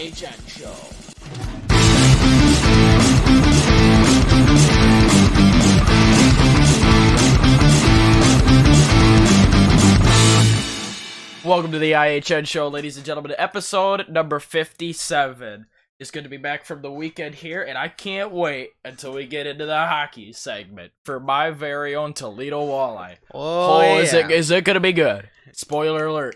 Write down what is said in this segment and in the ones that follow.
IHN show. Welcome to the IHN show, ladies and gentlemen. Episode number 57. It's good to be back from the weekend here, and I can't wait until we get into the hockey segment for my very own Toledo Walleye. Oh yeah. Is it going to be good? Spoiler alert.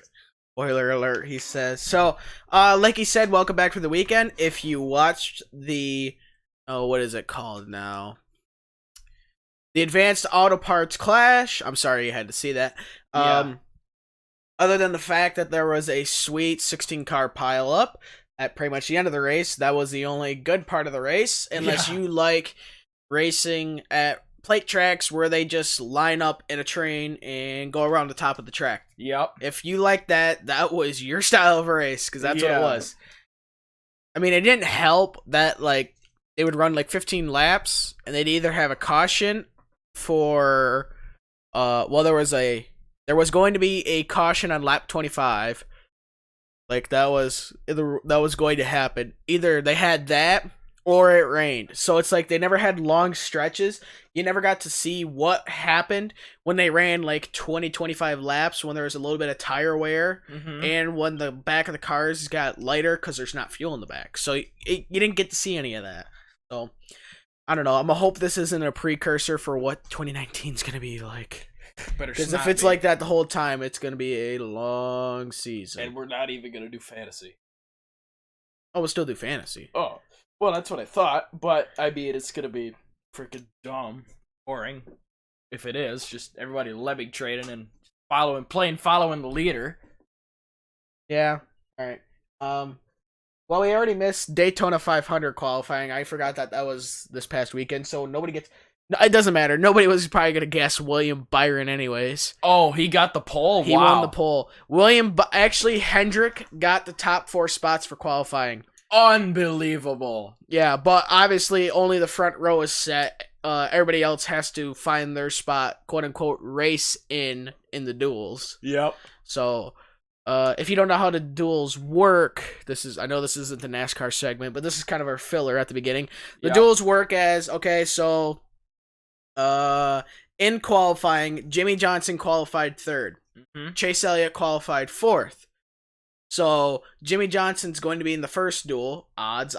Spoiler alert, he says. So, like he said, welcome back from the weekend. If you watched the, what is it called now? The Advanced Auto Parts Clash. I'm sorry you had to see that. Other than the fact that there was a sweet 16-car pileup at pretty much the end of the race, that was the only good part of the race, unless you like racing at plate tracks where they just line up in a train and go around the top of the track. Yep. If you like that, that was your style of a race, because that's what it was. I mean, it didn't help that, like, they would run, like, 15 laps, and they'd either have a caution for, there was going to be a caution on lap 25. Like, that was going to happen. Either they had that, or it rained. So it's like they never had long stretches. You never got to see what happened when they ran like 20, 25 laps, when there was a little bit of tire wear, and when the back of the cars got lighter because there's not fuel in the back. So you didn't get to see any of that. So, I don't know. I'm going to hope this isn't a precursor for what 2019 is going to be like. Because if it's like that the whole time, it's going to be a long season. And we're not even going to do fantasy. Oh, we'll still do fantasy. Oh, well, that's what I thought. But, I mean, it's going to be freaking dumb. Boring. If it is. Just everybody lemming trading and following the leader. Yeah. All right. Well, we already missed Daytona 500 qualifying. I forgot that was this past weekend. So nobody gets... No, it doesn't matter. Nobody was probably going to guess William Byron anyways. Oh, he got the pole? He won the pole. Actually, Hendrick got the top 4 spots for qualifying. Unbelievable. Yeah, but obviously only the front row is set. Everybody else has to find their spot, quote-unquote, race in the duels. Yep. So, if you don't know how the duels work, I know this isn't the NASCAR segment, but this is kind of our filler at the beginning. The duels work as, okay, so... in qualifying, Jimmy Johnson qualified 3rd. Chase Elliott qualified 4th. So, Jimmy Johnson's going to be in the first duel, odds.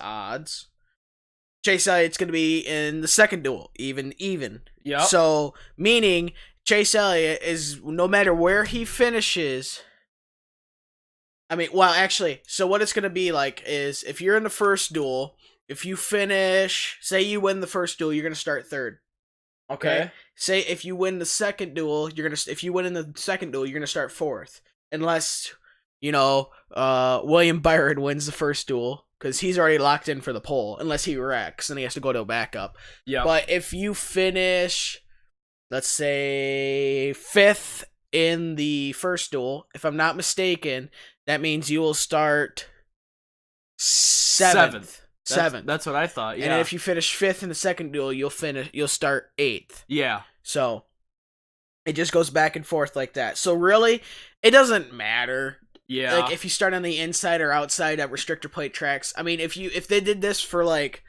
Chase Elliott's going to be in the second duel, even. Yep. So, meaning, Chase Elliott is, no matter where he finishes... I mean, well, actually, so what it's going to be like is, if you're in the first duel, if you finish, say you win the first duel, you're going to start 3rd. Okay. Say if you win the second duel, if you win in the second duel, you're gonna start 4th, unless William Byron wins the first duel, because he's already locked in for the pole, unless he wrecks and he has to go to a backup. Yeah. But if you finish, let's say 5th in the first duel, if I'm not mistaken, that means you will start 7th. That's what I thought. Yeah. And if you finish 5th in the second duel, you'll start 8th. Yeah. So it just goes back and forth like that. So really, it doesn't matter. Yeah. Like if you start on the inside or outside at restrictor plate tracks. I mean, if they did this for like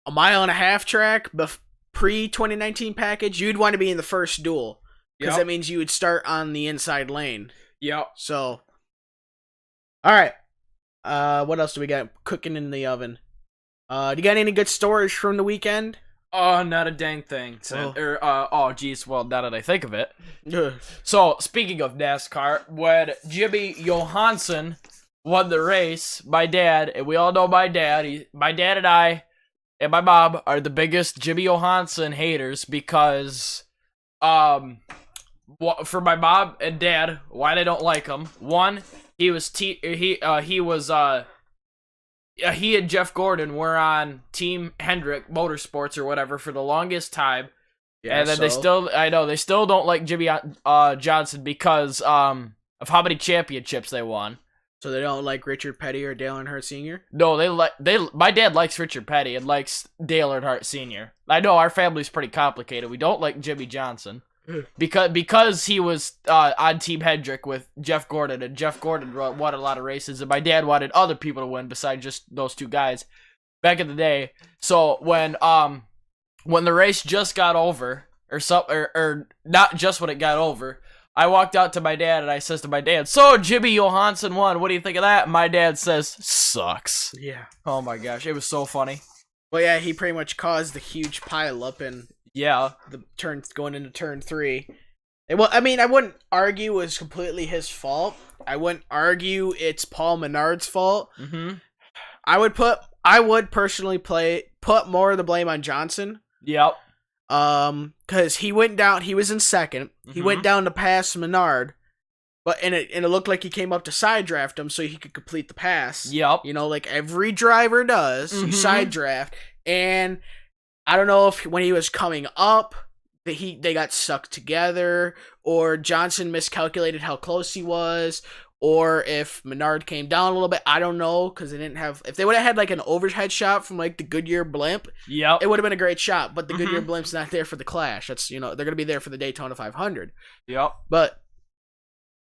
a 1.5-mile track pre-2019 package, you'd want to be in the first duel, because that means you would start on the inside lane. Yep. So, all right. What else do we got cooking in the oven? Do you got any good stories from the weekend? Oh, not a dang thing. Well, now that I think of it. So, speaking of NASCAR, when Jimmy Johansson won the race, my dad, and we all know my dad and I, and my mom are the biggest Jimmy Johansson haters, because, for my mom and dad, why they don't like him. One, he and Jeff Gordon were on Team Hendrick Motorsports or whatever for the longest time. Yeah, and then they still don't like Jimmy Johnson because of how many championships they won. So they don't like Richard Petty or Dale Earnhardt Sr.? No, my dad likes Richard Petty and likes Dale Earnhardt Sr. I know our family's pretty complicated. We don't like Jimmy Johnson. because he was on Team Hendrick with Jeff Gordon, and Jeff Gordon won a lot of races, and my dad wanted other people to win besides just those two guys back in the day. So when the race just got over, or not just when it got over, I walked out to my dad and I says to my dad, "So Jimmy Johansson won. What do you think of that?" And my dad says, "Sucks." Yeah. Oh my gosh, it was so funny. Well, yeah, he pretty much caused the huge pile up in the turn going into turn 3. Well, I mean, I wouldn't argue it was completely his fault. I wouldn't argue it's Paul Menard's fault. Mm-hmm. I would personally put more of the blame on Johnson. Yep. Because he went down. He was in second. Mm-hmm. He went down to pass Menard, but it looked like he came up to side draft him so he could complete the pass. Yep. You know, like every driver does. Mm-hmm. You side draft, and I don't know if when he was coming up, they got sucked together, or Johnson miscalculated how close he was, or if Menard came down a little bit. I don't know, because they didn't have. If they would have had like an overhead shot from like the Goodyear blimp, yep, it would have been a great shot. But the Goodyear blimp's not there for the Clash. That's they're gonna be there for the Daytona 500. Yep. But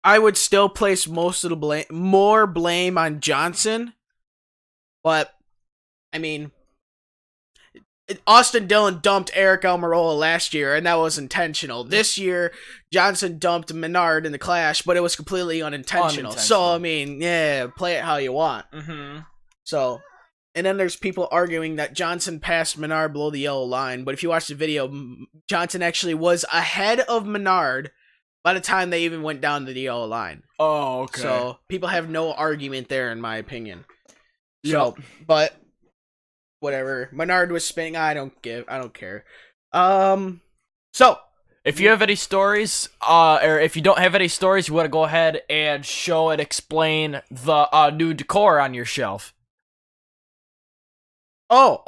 I would still place most of the more blame on Johnson. But I mean, Austin Dillon dumped Eric Almirola last year, and that was intentional. This year, Johnson dumped Menard in the Clash, but it was completely unintentional. So, I mean, yeah, play it how you want. Mm-hmm. So, and then there's people arguing that Johnson passed Menard below the yellow line, but if you watch the video, Johnson actually was ahead of Menard by the time they even went down to the yellow line. Oh, okay. So, people have no argument there, in my opinion. Yep. So, but whatever. Menard was spinning. I don't care. So if you have any stories, or if you don't have any stories, you want to go ahead and show and explain the new decor on your shelf. Oh.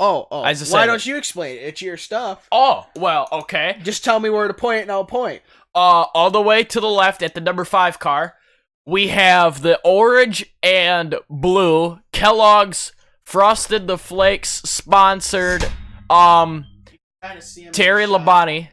Why don't you explain it? It's your stuff. Oh, well, okay. Just tell me where to point and I'll point. All the way to the left at the number 5 car, we have the orange and blue Kellogg's Frosted the Flakes sponsored Terry Labonte.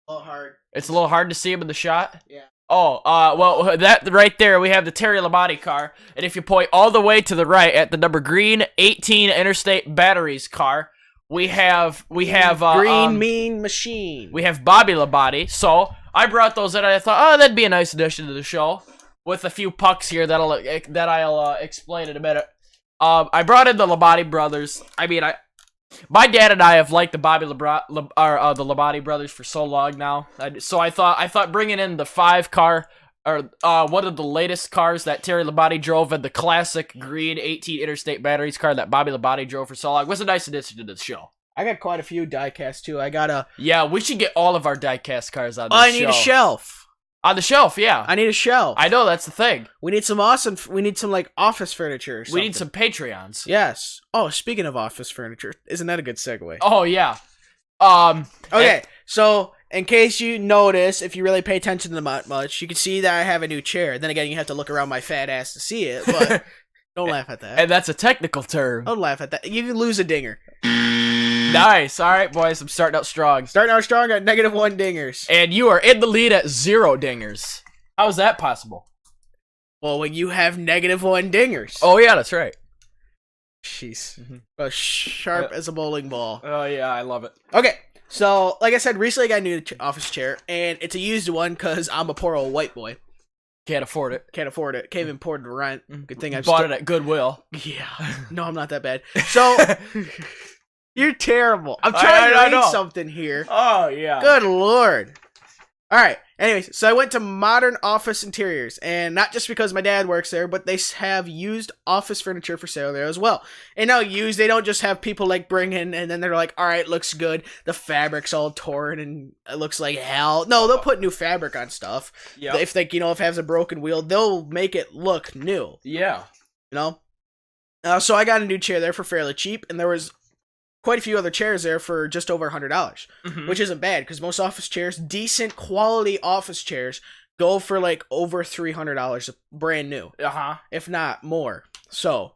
A little hard. It's a little hard to see him in the shot? Yeah. Oh, well, that right there, we have the Terry Labonte car. And if you point all the way to the right at the number green 18 Interstate Batteries car, we have Green Mean Machine. We have Bobby Labonte. So I brought those in and I thought, oh, that'd be a nice addition to the show with a few pucks here that I'll explain in a minute. I brought in the Labonte brothers. I mean, my dad and I have liked the the Labonte brothers for so long now. So I thought bringing in the 5 car, or one of the latest cars that Terry Labonte drove, and the classic green 18 Interstate Batteries car that Bobby Labonte drove for so long was a nice addition to the show. I got quite a few diecast too. Yeah, we should get all of our diecast cars on this show. I need a shelf. On the shelf, yeah. I need a shelf. I know, that's the thing. We need some like office furniture or something. We need some Patreons. Yes. Oh, speaking of office furniture, isn't that a good segue? Oh, yeah. Okay, so in case you notice, if you really pay attention to them much, you can see that I have a new chair. Then again, you have to look around my fat ass to see it, but don't laugh at that. And that's a technical term. Don't laugh at that. You can lose a dinger. Nice. All right, boys. I'm starting out strong. Starting out strong at -1 dingers. And you are in the lead at 0 dingers. How is that possible? Well, when you have -1 dingers. Oh, yeah, that's right. Jeez. Mm-hmm. Sharp as a bowling ball. Oh, yeah, I love it. Okay, so, like I said, recently I got a new office chair, and it's a used one because I'm a poor old white boy. Can't afford it. Can't afford it. Can't even afford to rent. Good thing I bought it at Goodwill. Yeah. No, I'm not that bad. So... You're terrible. I'm trying to read something here. Oh, yeah. Good Lord. All right. Anyways, so I went to Modern Office Interiors, and not just because my dad works there, but they have used office furniture for sale there as well. And now used, they don't just have people like bring in, and then they're like, all right, looks good. The fabric's all torn, and it looks like hell. No, they'll put new fabric on stuff. Yeah. If they, if it has a broken wheel, they'll make it look new. Yeah. You know? So I got a new chair there for fairly cheap, and there was quite a few other chairs there for just over $100, which isn't bad because most office chairs, decent quality office chairs, go for like over $300 brand new, if not more. So,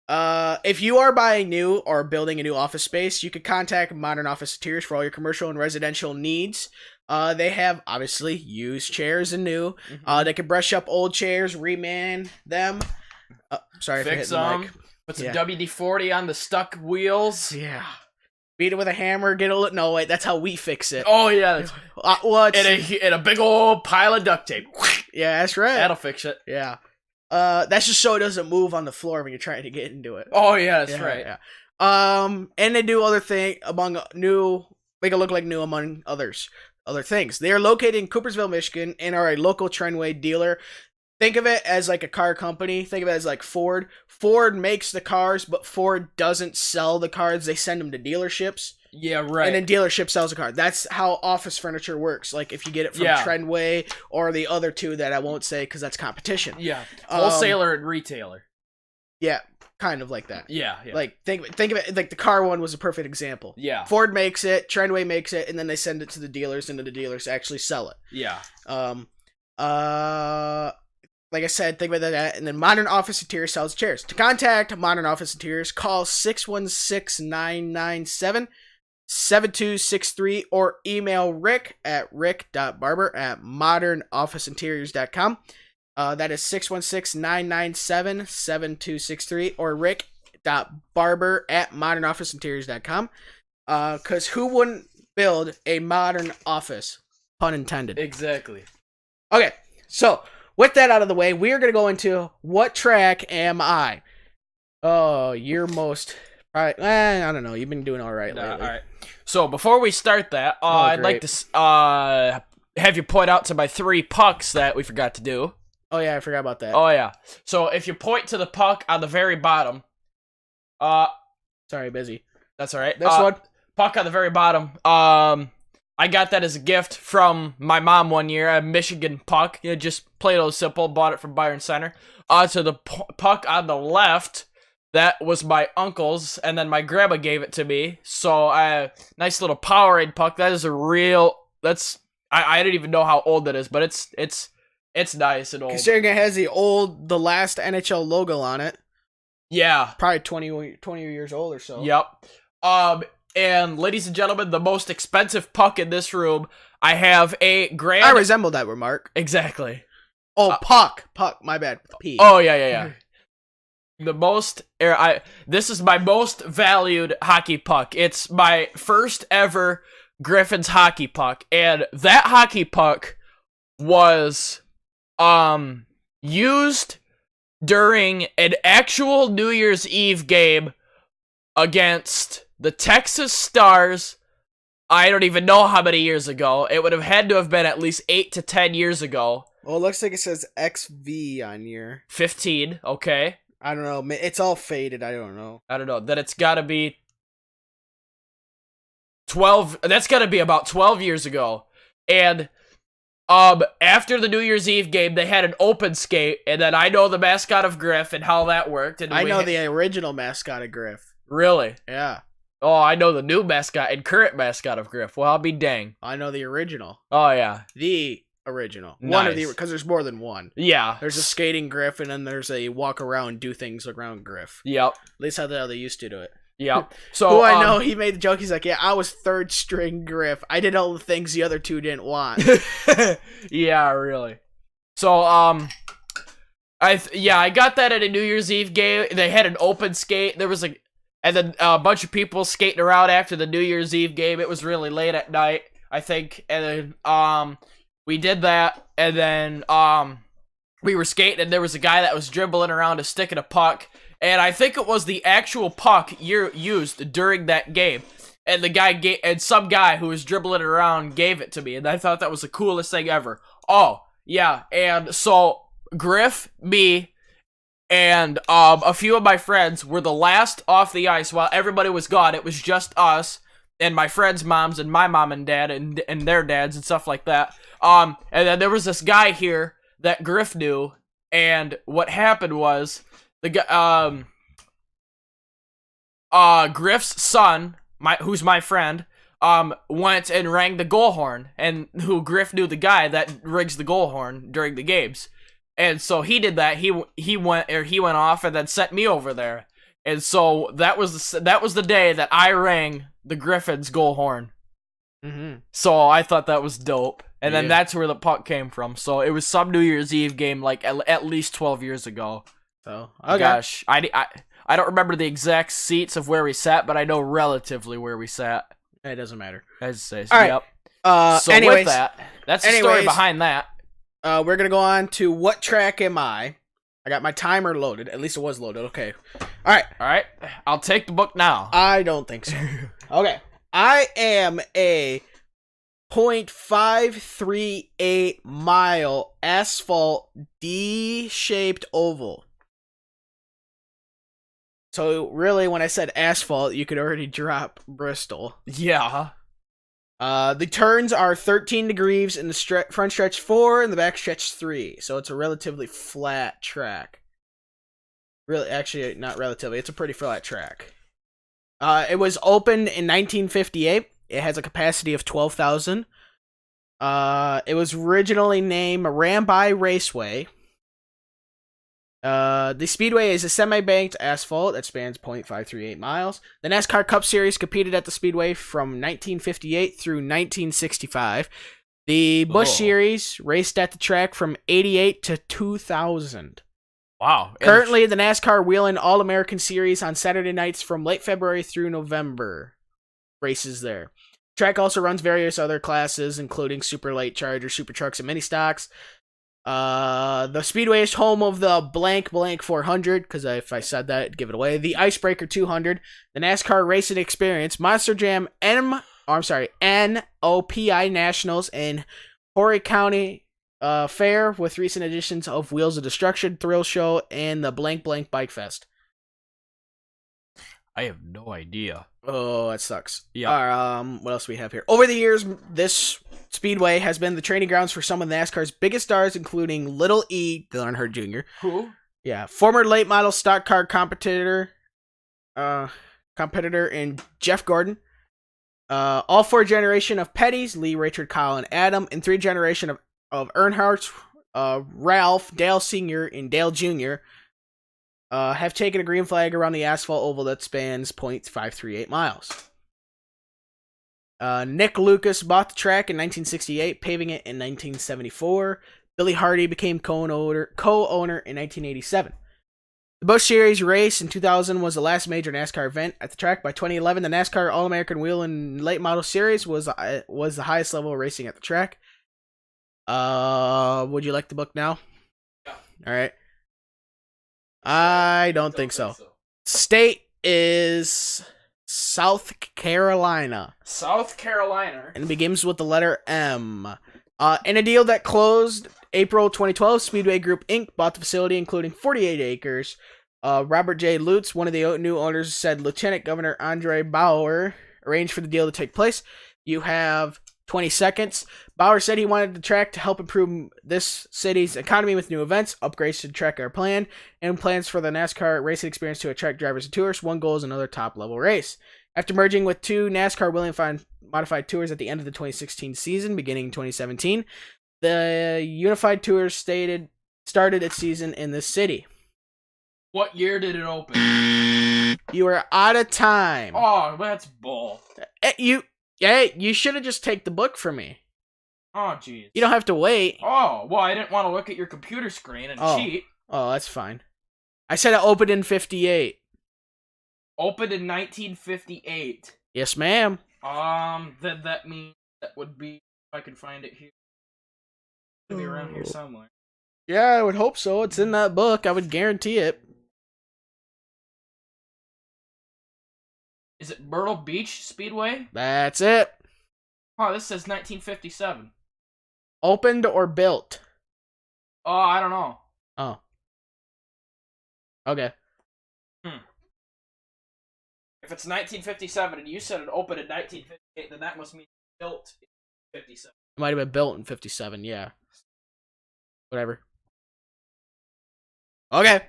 if you are buying new or building a new office space, you could contact Modern Office Interiors for all your commercial and residential needs. They have obviously used chairs and new. Mm-hmm. They can brush up old chairs, reman them. Sorry, Fix for hitting the them. mic. Put some WD-40 on the stuck wheels. Yeah. Beat it with a hammer. Get a no wait. That's how we fix it. Oh yeah. What? In a big old pile of duct tape. Yeah, that's right. That'll fix it. Yeah. That's just so it doesn't move on the floor when you're trying to get into it. Oh yeah, that's right. Yeah. And they do other thing make it look like new among other things. They are located in Coopersville, Michigan, and are a local Trendway dealer. Think of it as like a car company. Think of it as like Ford. Ford makes the cars, but Ford doesn't sell the cars. They send them to dealerships. Yeah, right. And then dealership sells the car. That's how office furniture works. Like if you get it from Trendway or the other two that I won't say because that's competition. Yeah, wholesaler and retailer. Yeah, kind of like that. Yeah. Like think of it like the car one was a perfect example. Yeah. Ford makes it, Trendway makes it, and then they send it to the dealers, and then the dealers actually sell it. Yeah. Like I said, think about that. And then Modern Office Interiors sells chairs. To contact Modern Office Interiors, call 616-997-7263 or email Rick at rick.barber@modernofficeinteriors.com. That is 616-997-7263 or rick.barber@modernofficeinteriors.com. Because who wouldn't build a modern office? Pun intended. Exactly. Okay, so with that out of the way, we're going to go into what track am I? Oh, your most... I don't know. You've been doing all right lately. All right. So before we start that, I'd like to have you point out to my 3 pucks that we forgot to do. Oh, yeah, I forgot about that. Oh, yeah. So if you point to the puck on the very bottom... Sorry, busy. That's all right. This one? Puck on the very bottom. I got that as a gift from my mom one year, a Michigan puck. You know, just plain old simple. Bought it from Byron Center. So the puck on the left, that was my uncle's, and then my grandma gave it to me. So, nice little Powerade puck. That is a real. I didn't even know how old that is, but it's nice and old. Considering it has the last NHL logo on it. Yeah, probably 20 years old or so. Yep. And ladies and gentlemen, the most expensive puck in this room, I have a grand... I resemble that remark. Exactly. Oh, puck, my bad. P. Oh, yeah. The most... this is my most valued hockey puck. It's my first ever Griffins hockey puck. And that hockey puck was used during an actual New Year's Eve game against the Texas Stars. I don't even know how many years ago. It would have had to have been at least 8 to 10 years ago. Well, it looks like it says XV on your... 15, okay. I don't know. It's all faded. I don't know. Then it's got to be 12. That's got to be about 12 years ago. And after the New Year's Eve game, they had an open skate, and then I know the mascot of Griff and how that worked. And I know the original mascot of Griff. Really? Yeah. Oh, I know the new mascot and current mascot of Griff. Well, I'll be dang. I know the original. Oh, yeah. The original. Nice. One of the... Because there's more than one. Yeah. There's a skating Griff, and then there's a walk around, do things around Griff. Yep. At least how they used to do it. Yep. So who I know, he made the joke. He's like, yeah, I was third string Griff. I did all the things the other two didn't want. Yeah, really. So, I got that at a New Year's Eve game. They had an open skate. There was and then a bunch of people skating around after the New Year's Eve game. It was really late at night, I think. And then, we did that. And then, we were skating, and there was a guy that was dribbling around a stick and a puck. And I think it was the actual puck used during that game. And some guy who was dribbling around gave it to me. And I thought that was the coolest thing ever. Oh, yeah. And so Griff, me, and a few of my friends were the last off the ice while everybody was gone. It was just us and my friends' moms and my mom and dad and their dads and stuff like that. And then there was this guy here that Griff knew. And what happened was... the guy, Griff's son, who's my friend, went and rang the goal horn, and who Griff knew the guy that rings the goal horn during the games, and so he did that. He went off and then sent me over there, and so that was the day that I rang the Griffins goal horn. Mm-hmm. So I thought that was dope. And then Yeah. that's where the puck came from. So it was some New Year's Eve game, like at least 12 years ago. So, okay. Gosh, I don't remember the exact seats of where we sat, but I know relatively where we sat. It doesn't matter. As it says. All right. Yep. So Anyways, with that, that's the story behind that. We're gonna go on to what track am I? I got my timer loaded. At least it was loaded. Okay. All right. I'll take the book now. I don't think so. Okay. I am a 0.538 mile asphalt D-shaped oval. So really, when I said asphalt, you could already drop Bristol. Yeah. The turns are 13 degrees in the front stretch 4 and the back stretch 3. So it's a relatively flat track. Really, actually, not relatively. It's a pretty flat track. It was opened in 1958. It has a capacity of 12,000. It was originally named Ramby Raceway. The Speedway is a semi-banked asphalt that spans 0.538 miles. The NASCAR Cup Series competed at the Speedway from 1958 through 1965. The Busch Series raced at the track from 88 to 2000. Wow. Currently, the NASCAR Whelen All-American Series on Saturday nights from late February through November races there. Track also runs various other classes, including super late charger, super trucks, and mini stocks. The Speedway is home of the blank 400, because if I said that, it'd give it away. The Icebreaker 200, the NASCAR Racing Experience, Monster Jam NOPI Nationals, and Horry County Fair, with recent additions of Wheels of Destruction, Thrill Show, and the blank Bike Fest. I have no idea. Oh, that sucks. Yeah. What else do we have here? Over the years, this Speedway has been the training grounds for some of NASCAR's biggest stars, including Little E. Dale Earnhardt Jr. Who? Yeah, former late model stock car competitor in Jeff Gordon. All 4 generation of Petties, Lee, Richard, Kyle, and Adam, and 3 generation of Earnhardts, Ralph, Dale Sr., and Dale Jr., have taken a green flag around the asphalt oval that spans 0.538 miles. Nick Lucas bought the track in 1968, paving it in 1974. Billy Hardy became co-owner in 1987. The Busch Series race in 2000 was the last major NASCAR event at the track. By 2011, the NASCAR All-American Wheel and Late Model Series was the highest level of racing at the track. Would you like the book now? Yeah. All right. I don't think so. State is South Carolina. South Carolina. And it begins with the letter M. In a deal that closed April 2012, Speedway Group Inc. bought the facility, including 48 acres. Robert J. Lutz, one of the new owners, said Lieutenant Governor Andre Bauer arranged for the deal to take place. You have 20 seconds. Bauer said he wanted the track to help improve this city's economy with new events. Upgrades to the track are planned, and plans for the NASCAR racing experience to attract drivers and tourists. One goal is another top-level race. After merging with 2 NASCAR Whelen modified tours at the end of the 2016 season, beginning in 2017, the Unified Tours started its season in this city. What year did it open? You are out of time. Oh, that's bull. You should have just taken the book from me. Oh, jeez. You don't have to wait. Oh, well, I didn't want to look at your computer screen and cheat. Oh, that's fine. I said it opened in 58. Opened in 1958. Yes, ma'am. Then that means that would be, if I can find it here. It'll be around here somewhere. Yeah, I would hope so. It's in that book. I would guarantee it. Is it Myrtle Beach Speedway? That's it. Oh, this says 1957. Opened or built? Oh, I don't know. Oh. Okay. If it's 1957 and you said it opened in 1958, then that must mean built in 57. It might have been built in 57, yeah. Whatever. Okay.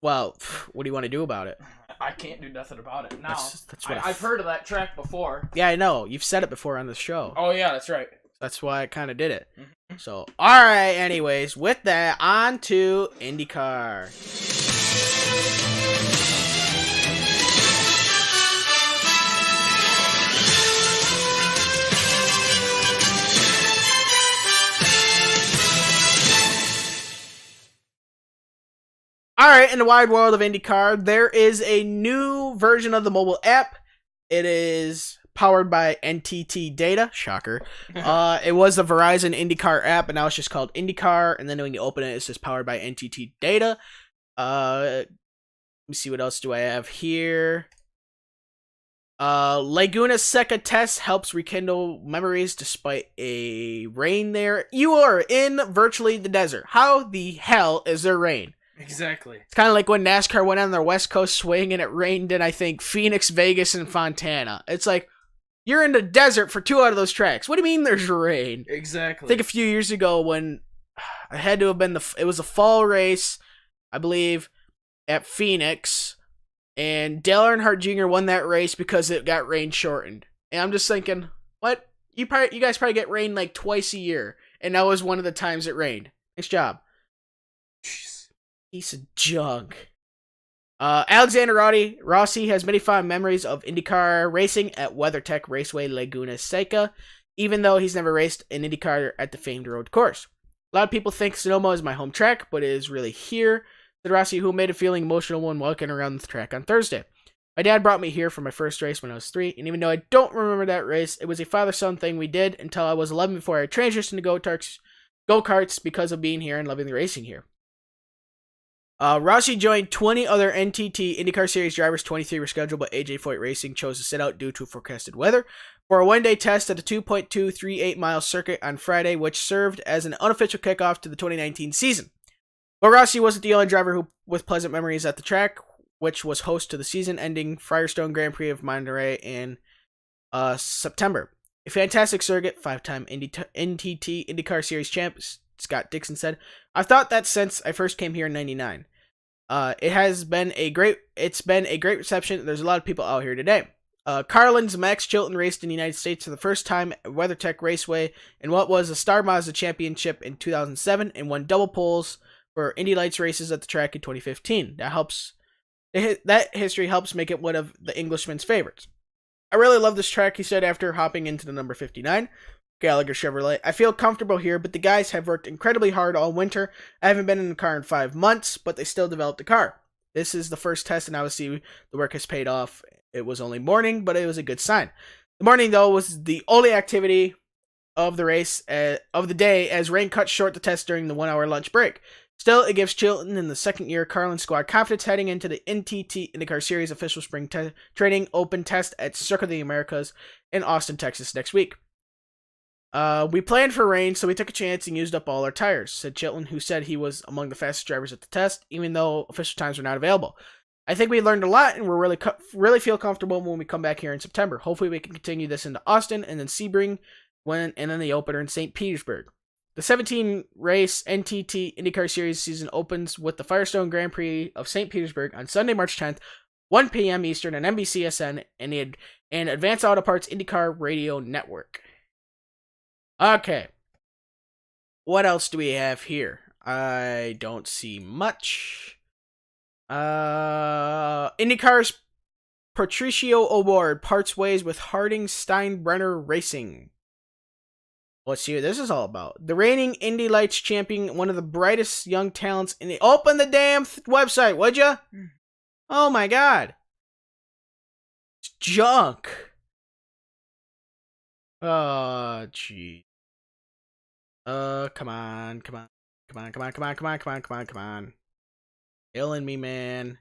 Well, what do you want to do about it? I can't do nothing about it now. That's what I've heard of that track before. Yeah, I know. You've said it before on the show. Oh, yeah, that's right. That's why I kind of did it. Mm-hmm. So, alright, anyways, with that, on to IndyCar. Alright, in the wide world of IndyCar, there is a new version of the mobile app. It is powered by NTT Data. Shocker. It was the Verizon IndyCar app, and now it's just called IndyCar. And then when you open it, it's just powered by NTT Data. Let me see, what else do I have here? Laguna Seca test helps rekindle memories despite a rain there. You are in virtually the desert. How the hell is there rain? Exactly. It's kind of like when NASCAR went on their West Coast swing and it rained in, I think, Phoenix, Vegas, and Fontana. It's like, you're in the desert for 2 out of those tracks. What do you mean there's rain? Exactly. I think a few years ago when I had to have been it was a fall race, I believe, at Phoenix, and Dale Earnhardt Jr. won that race because it got rain shortened. And I'm just thinking, what? You guys probably get rain like twice a year, and that was one of the times it rained. Nice job. Jeez. Piece of junk. Alexander Rossi has many fond memories of IndyCar racing at WeatherTech Raceway Laguna Seca, even though he's never raced an IndyCar at the famed road course. A lot of people think Sonoma is my home track, but it is really here, said Rossi, who made it feeling emotional when walking around the track on Thursday. My dad brought me here for my first race when I was 3, and even though I don't remember that race, it was a father-son thing we did until I was 11 before I transitioned to go-karts because of being here and loving the racing here. Rossi joined 20 other NTT IndyCar Series drivers. 23 were scheduled, but AJ Foyt Racing chose to sit out due to forecasted weather for a one-day test at the 2.238-mile circuit on Friday, which served as an unofficial kickoff to the 2019 season. But Rossi wasn't the only driver with pleasant memories at the track, which was host to the season-ending Firestone Grand Prix of Monterey in September. A fantastic circuit, 5-time NTT IndyCar Series champ, Scott Dixon said, "I've thought that since I first came here in '99. It's been a great reception. There's a lot of people out here today." Carlin's Max Chilton raced in the United States for the first time at WeatherTech Raceway in what was a Star Mazda Championship in 2007 and won double poles for Indy Lights races at the track in 2015. That history helps make it one of the Englishman's favorites. "I really love this track," he said after hopping into the number 59. Gallagher Chevrolet. "I feel comfortable here, but the guys have worked incredibly hard all winter. I haven't been in the car in 5 months, but they still developed the car. This is the first test, and obviously the work has paid off. It was only morning, but it was a good sign. The morning, though, was the only activity of the race of the day, as rain cut short the test during the 1-hour lunch break. Still, it gives Chilton in the second-year Carlin squad confidence heading into the NTT IndyCar Series official spring training open test at Circuit of the Americas in Austin, Texas next week. We planned for rain, so we took a chance and used up all our tires," said Chilton, who said he was among the fastest drivers at the test, even though official times were not available. "I think we learned a lot, and we're really feel comfortable when we come back here in September. Hopefully we can continue this into Austin, and then Sebring, and then the opener in St. Petersburg." The 17-race NTT IndyCar Series season opens with the Firestone Grand Prix of St. Petersburg on Sunday, March 10th, 1 p.m. Eastern on NBCSN and Advanced Auto Parts IndyCar Radio Network. Okay. What else do we have here? I don't see much. IndyCar's Patricio Award parts ways with Harding Steinbrenner Racing. Let's see what this is all about. The reigning Indy Lights champion, one of the brightest young talents in the... Open the damn website, would ya? Oh my god. It's junk. Oh, gee. Come on. Killing me, man.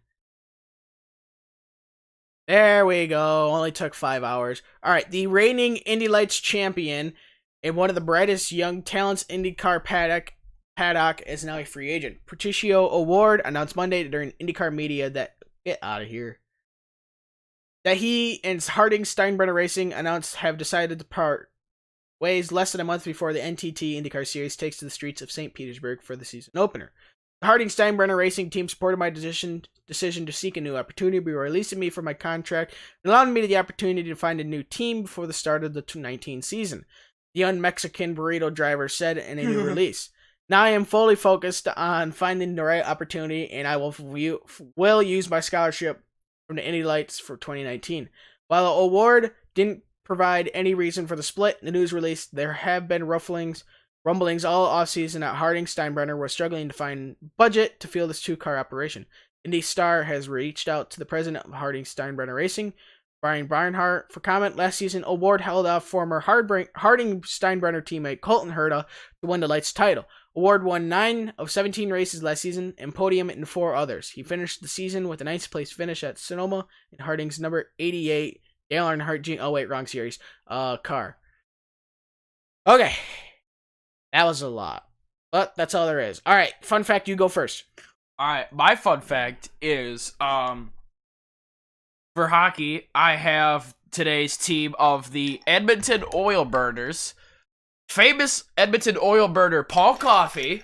There we go. Only took 5 hours. Alright, the reigning Indy Lights champion and one of the brightest young talents IndyCar paddock is now a free agent. Patricio Award announced Monday during IndyCar media that... Get out of here. That he and Harding Steinbrenner Racing announced have decided to part ways less than a month before the NTT IndyCar Series takes to the streets of St. Petersburg for the season opener. The Harding Steinbrenner Racing team supported my decision to seek a new opportunity by releasing me from my contract and allowing me the opportunity to find a new team before the start of the 2019 season, the young Mexican burrito driver said in a new release. "Now I am fully focused on finding the right opportunity, and I will use my scholarship from the Indy Lights for 2019. While the award didn't provide any reason for the split in the news release, there have been rufflings Rumblings all offseason at Harding Steinbrenner were struggling to find budget to field this 2-car operation. Indy Star has reached out to the president of Harding Steinbrenner Racing, Brian Barnhart, for comment. Last season, Award held off former Harding Steinbrenner teammate Colton Herta to win the Lights title. Award won 9 of 17 races last season and podium in 4 others. He finished the season with a 9th place finish at Sonoma in Harding's number 88 Dale Earnhardt oh wait, wrong series car. Okay, that was a lot, but that's all there is. All right, fun fact, you go first. All right, my fun fact is for hockey, I have today's team of the Edmonton Oil Burners. Famous Edmonton oil burner Paul Coffey.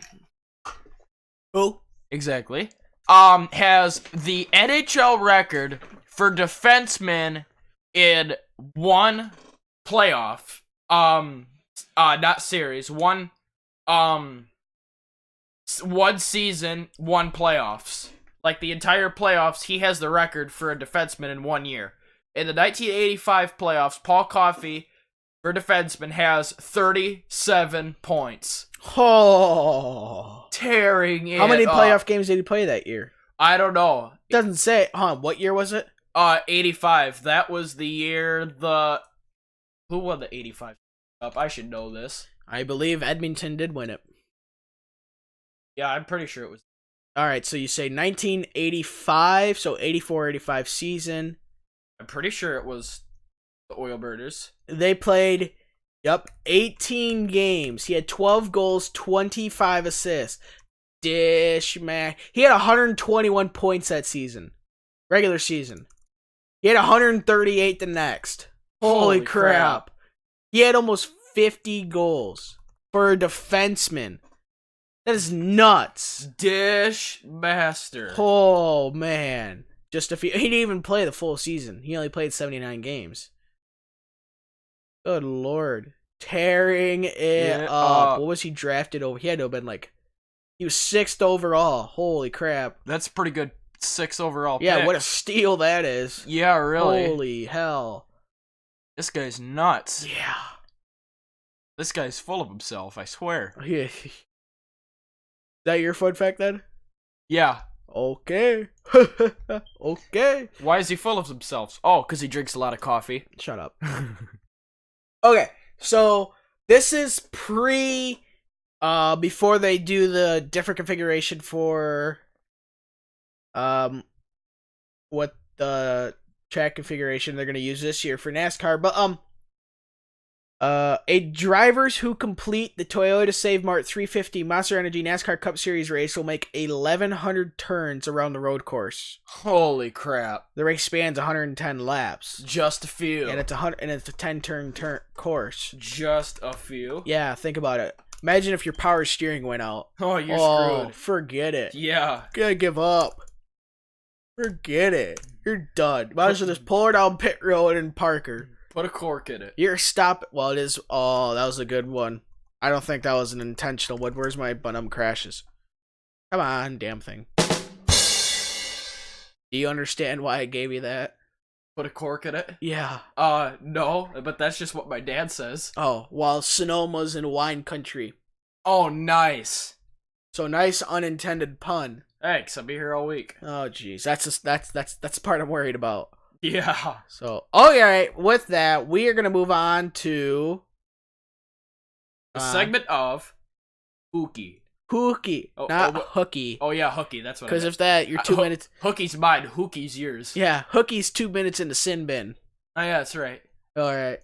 Who? Exactly. Has the NHL record for defensemen in one playoff. Not series. One season, one playoffs. Like the entire playoffs, he has the record for a defenseman in 1 year. In the 1985 playoffs, Paul Coffey, for defenseman, has 37 points. Oh. Tearing it How many up. playoff games did he play that year? I don't know. Doesn't say. What year was it? 85. That was the year Who won the 85 Cup? I should know this. I believe Edmonton did win it. Yeah, I'm pretty sure it was. All right, so you say 1985, so 84-85 season. I'm pretty sure it was the Oil Birders. They played, 18 games. He had 12 goals, 25 assists. Dish, man. He had 121 points that season. Regular season. He had 138 the next. Holy crap. He had almost 50 goals for a defenseman. That is nuts. Dish master. Oh, man. Just a few. He didn't even play the full season. He only played 79 games. Good lord. Tearing it up. What was he drafted over? He had to have been he was 6th overall. Holy crap. That's a pretty good 6 overall Yeah, pick. what a steal that is. Yeah, really. Holy hell. This guy's nuts. Yeah. This guy's full of himself, I swear. Yeah. Is that your fun fact then? Yeah. Okay. Okay. Why is he full of himself? Oh, because he drinks a lot of coffee. Shut up. Okay, so this is before they do the different configuration for what the track configuration they're gonna use this year for NASCAR. But drivers who complete the Toyota Save Mart 350 Monster Energy NASCAR Cup Series race will make 1,100 turns around the road course. Holy crap! The race spans 110 laps. Just a few. And it's a 10-turn course. Just a few. Yeah, think about it. Imagine if your power steering went out. Oh, you're screwed. Forget it. Yeah. Gotta give up. Forget it. You're done. Might as well just pull her down pit road and park her. Put a cork in it. You're stop. Well, it is. Oh, that was a good one. I don't think that was an intentional one. Where's my crashes? Come on, damn thing. Do you understand why I gave you that? Put a cork in it? Yeah. No, but that's just what my dad says. Oh, while Sonoma's in wine country. Oh, nice. So nice unintended pun. Thanks, I'll be here all week. Oh, jeez. That's the part I'm worried about. Yeah. So, alright, with that, we are going to move on to a segment of Hookie. Hookie, not Hookie. Oh, yeah, Hookie, that's what I meant. Because if that, you're 2 minutes... Hookie's mine, Hookie's yours. Yeah, Hookie's 2 minutes in the sin bin. Oh, yeah, that's right. Alright.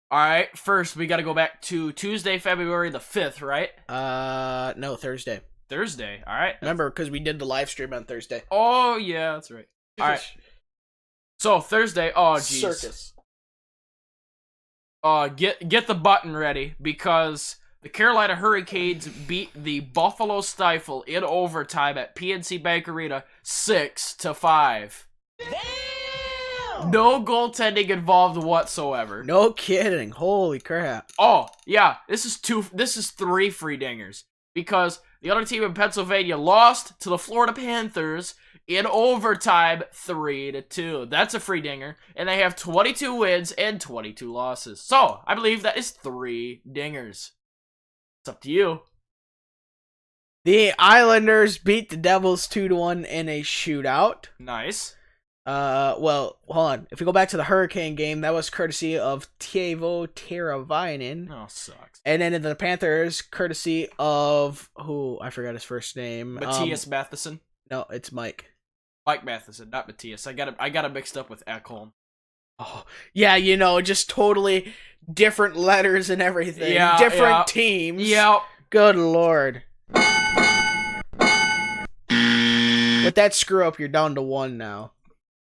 Alright, first we gotta go back to Tuesday, February the 5th, right? No, Thursday. Thursday, alright. Remember, because we did the live stream on Thursday. Oh, yeah, that's right. Alright. So, Thursday, oh, jeez. Circus. Get the button ready, because the Carolina Hurricanes beat the Buffalo Stifle in overtime at PNC Bank Arena 6-5. Damn! No goaltending involved whatsoever. No kidding. Holy crap. Oh, yeah. This is 3 free dingers. Because the other team in Pennsylvania lost to the Florida Panthers in overtime 3-2. That's a free dinger. And they have 22 wins and 22 losses. So, I believe that is 3 dingers. It's up to you. The Islanders beat the Devils 2-1 in a shootout. Nice. Well, hold on. If we go back to the Hurricane game, that was courtesy of Teuvo Teravainen. Oh, sucks. And then in the Panthers, courtesy of who I forgot his first name. Matthias Matheson. No, it's Mike. Mike Matheson, not Matthias. I got it mixed up with Ekholm. Oh, yeah, just totally different letters and everything. Yeah, different teams. Yep. Good lord. With that screw up, you're down to 1 now.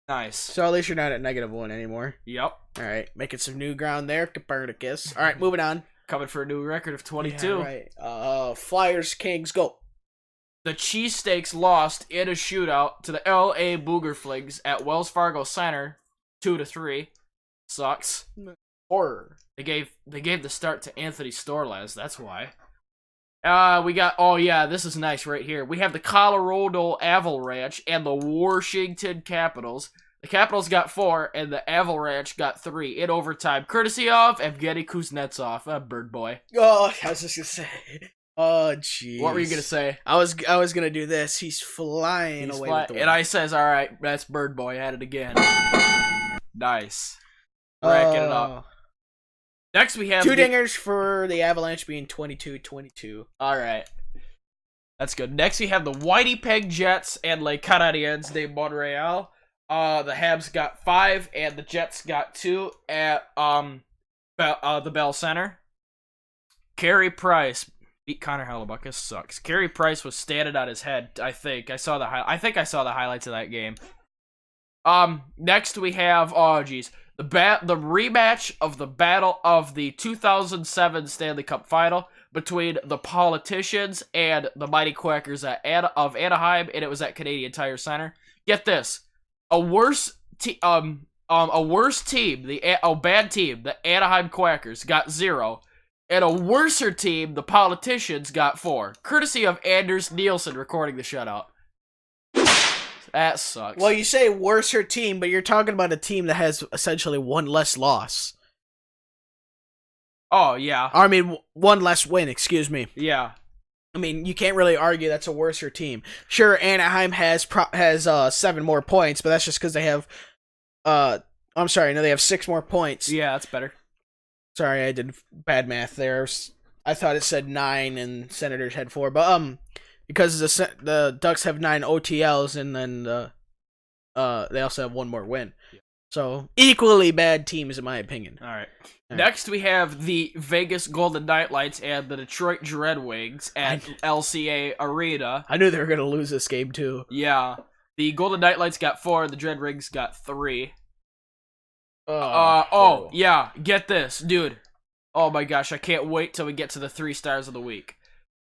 Nice. So at least you're not at -1 anymore. Yep. All right, making some new ground there. Copernicus. All right, moving on. Coming for a new record of 22. Yeah, right. Flyers, Kings, go. The Cheesesteaks lost in a shootout to the LA Boogerfligs at Wells Fargo Center, 2-3. Sucks. Horror. They gave the start to Anthony Storlaz. That's why. We got. Oh yeah, this is nice right here. We have the Colorado Avalanche and the Washington Capitals. The Capitals got 4 and the Avalanche got 3 in overtime, courtesy of Evgeny Kuznetsov, a bird boy. Oh, I was just gonna say. Oh, jeez. What were you gonna say? I was gonna do this. He's flying away with the wind. And I says, all right, that's bird boy at it again. Nice. Racking it up. Next we have 2 dingers for the Avalanche being 22-22. All right. That's good. Next we have the Whitey Peg Jets and Les Canadiens de Montreal. The Habs got 5 and the Jets got 2 at the Bell Center. Carey Price beat Connor Hellebuyck. Sucks. Carey Price was standing on his head, I think. I saw the highlights of that game. Next we have the rematch of the battle of the 2007 Stanley Cup Final between the Politicians and the Mighty Quackers of Anaheim, and it was at Canadian Tire Center. Get this: a bad team, the Anaheim Quackers got 0, and a worser team, the Politicians, got 4, courtesy of Anders Nielsen recording the shutout. That sucks. Well, you say worser team, but you're talking about a team that has essentially 1 less loss. Oh, yeah. I mean, 1 less win, excuse me. Yeah. I mean, you can't really argue that's a worser team. Sure, Anaheim has 7 more points, but that's just because they have, I'm sorry, no, they have 6 more points. Yeah, that's better. Sorry, I did bad math there. I thought it said 9 and Senators had 4, but, because the Ducks have 9 OTLs, and then they also have 1 more win. Yeah. So, equally bad teams, in my opinion. All right. Next, we have the Vegas Golden Knights and the Detroit Dreadwings at LCA Arena. I knew they were going to lose this game, too. Yeah. The Golden Knights got 4, the Dreadwings got 3. Yeah. Get this, dude. Oh my gosh, I can't wait till we get to the 3 stars of the week.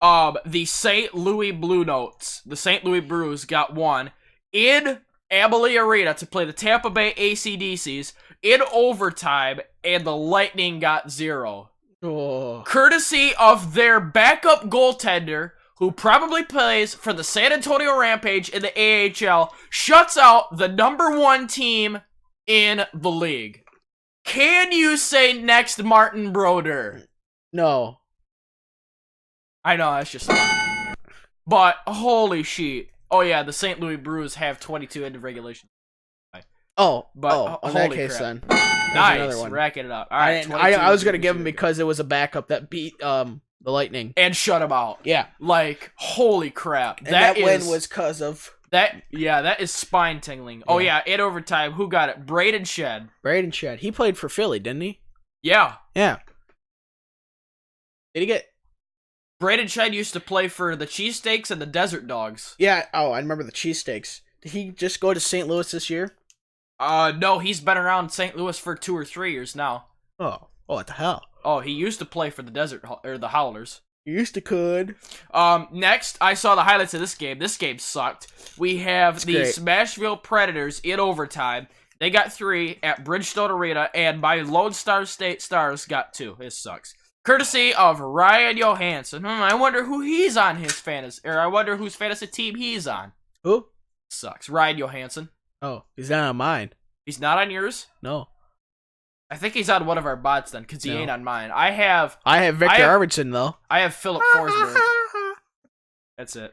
The St. Louis Blue Notes, the St. Louis Blues got 1 in Amalie Arena to play the Tampa Bay AC/DCs in overtime, and the Lightning got 0. Oh. Courtesy of their backup goaltender, who probably plays for the San Antonio Rampage in the AHL, shuts out the #1 team in the league. Can you say next Martin Brodeur? No. I know, that's just... But, holy shit. Oh yeah, the St. Louis Blues have 22 into regulation. Oh, but in that holy case crap. then. Nice, racking it up. All right, I was going to give him because it was a backup that beat the Lightning. And shut him out. Yeah. Like, holy crap. And that win was because of... That is spine-tingling. Oh yeah, in overtime, who got it? Braden Shed. Braden Shed. He played for Philly, didn't he? Yeah. Yeah. Did he get... Braden Shed used to play for the Cheesesteaks and the Desert Dogs. Yeah, I remember the Cheesesteaks. Did he just go to St. Louis this year? No, he's been around St. Louis for 2 or 3 years now. Oh, what the hell? Oh, he used to play for the the Howlers. He used to could. Next, I saw the highlights of this game. This game sucked. We have the Smashville Predators in overtime They got 3 at Bridgestone Arena, and my Lone Star State Stars got 2. It sucks. Courtesy of Ryan Johansson. I wonder who he's on his fantasy, or I wonder whose fantasy team he's on. Who? Sucks. Ryan Johansson. Oh, he's not on mine. He's not on yours? No. I think he's on one of our bots then, because he ain't on mine. I have Victor Arvidsson, though. I have Philip Forsberg. That's it.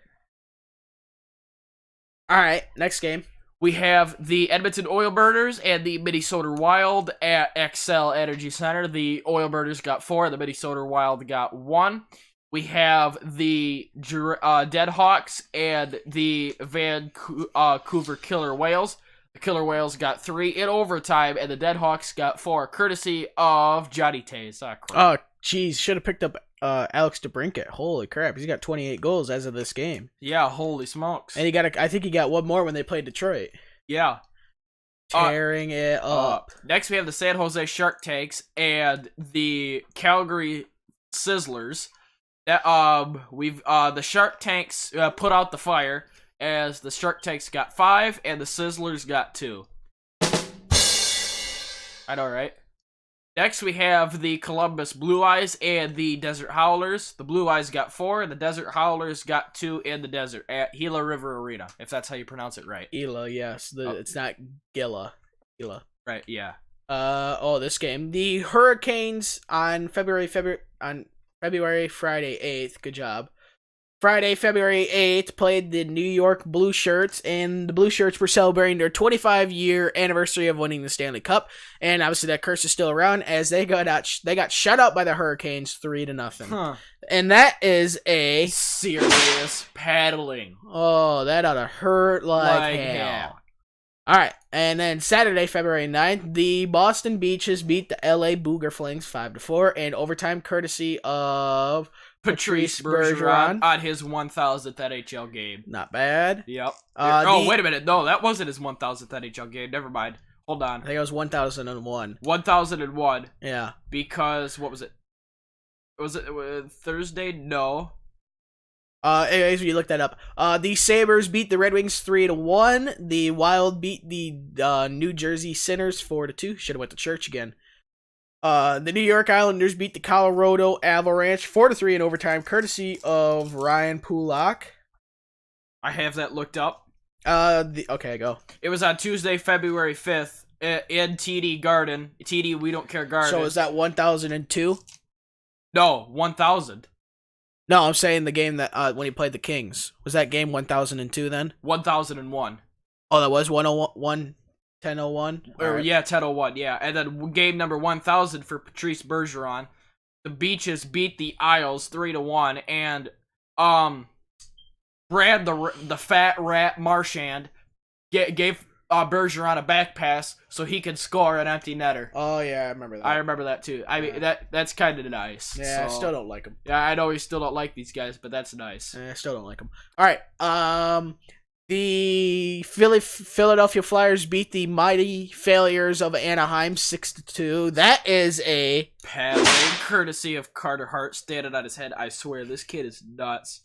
All right, next game. We have the Edmonton Oilburners and the Minnesota Wild at Xcel Energy Center. The Oilburners got 4. The Minnesota Wild got 1. We have the Deadhawks and the Vancouver Killer Whales. The Killer Whales got 3 in overtime, and the Deadhawks got 4, courtesy of Johnny Tays. Oh, jeez, should have picked up Alex DeBrincat. Holy crap, he's got 28 goals as of this game. Yeah, holy smokes. And I think he got one more when they played Detroit. Yeah. Tearing it up. Next, we have the San Jose Shark Tanks and the Calgary Sizzlers. That the Shark Tanks put out the fire, as the Shark Tanks got 5 and the Sizzlers got 2. I know, right? Next, we have the Columbus Blue Eyes and the Desert Howlers. The Blue Eyes got 4, and the Desert Howlers got 2 in the desert at Gila River Arena, if that's how you pronounce it right. Gila, yes. It's not Gila. Gila. Right, yeah. This game. The Hurricanes on Friday, 8th. Good job. Friday, February 8th, played the New York Blue Shirts, and the Blue Shirts were celebrating their 25-year anniversary of winning the Stanley Cup, and obviously that curse is still around, as they got shut out by the Hurricanes 3-0. Huh. And that is a serious paddling. Oh, that ought to hurt like hell. All right, and then Saturday, February 9th, the Boston Beaches beat the LA Booger Flings 5-4, and overtime courtesy of Patrice Bergeron on his 1,000th NHL game. Not bad. Yep. Wait a minute. No, that wasn't his 1,000th NHL game. Never mind. Hold on. I think it was 1001. 1001. Yeah. Because, what was it? Was it Thursday? No. Anyways, you look that up. The Sabres beat the Red Wings 3-1. The Wild beat the New Jersey Sinners 4-2. Should have went to church again. The New York Islanders beat the Colorado Avalanche 4-3 in overtime, courtesy of Ryan Pulak. I have that looked up. Okay, go. It was on Tuesday, February 5th, in TD Garden. TD We Don't Care Garden. So is that 1002? No, 1000. No, I'm saying the game that when he played the Kings. Was that game 1002 then? 1001. Oh, that was 101. 1001? Right. Yeah, 1001, yeah. And then game number 1000 for Patrice Bergeron. The Beaches beat the Isles 3-1, and Brad the Fat Rat Marchand gave Bergeron a back pass so he could score an empty netter. Oh yeah, I remember that. I remember that too. I mean that's kind of nice. Yeah, so, I still don't like him. Yeah, I know we still don't like these guys, but that's nice. I still don't like him. All right. The Philadelphia Flyers beat the mighty failures of Anaheim 6-2. That is a paddling courtesy of Carter Hart standing on his head. I swear, this kid is nuts.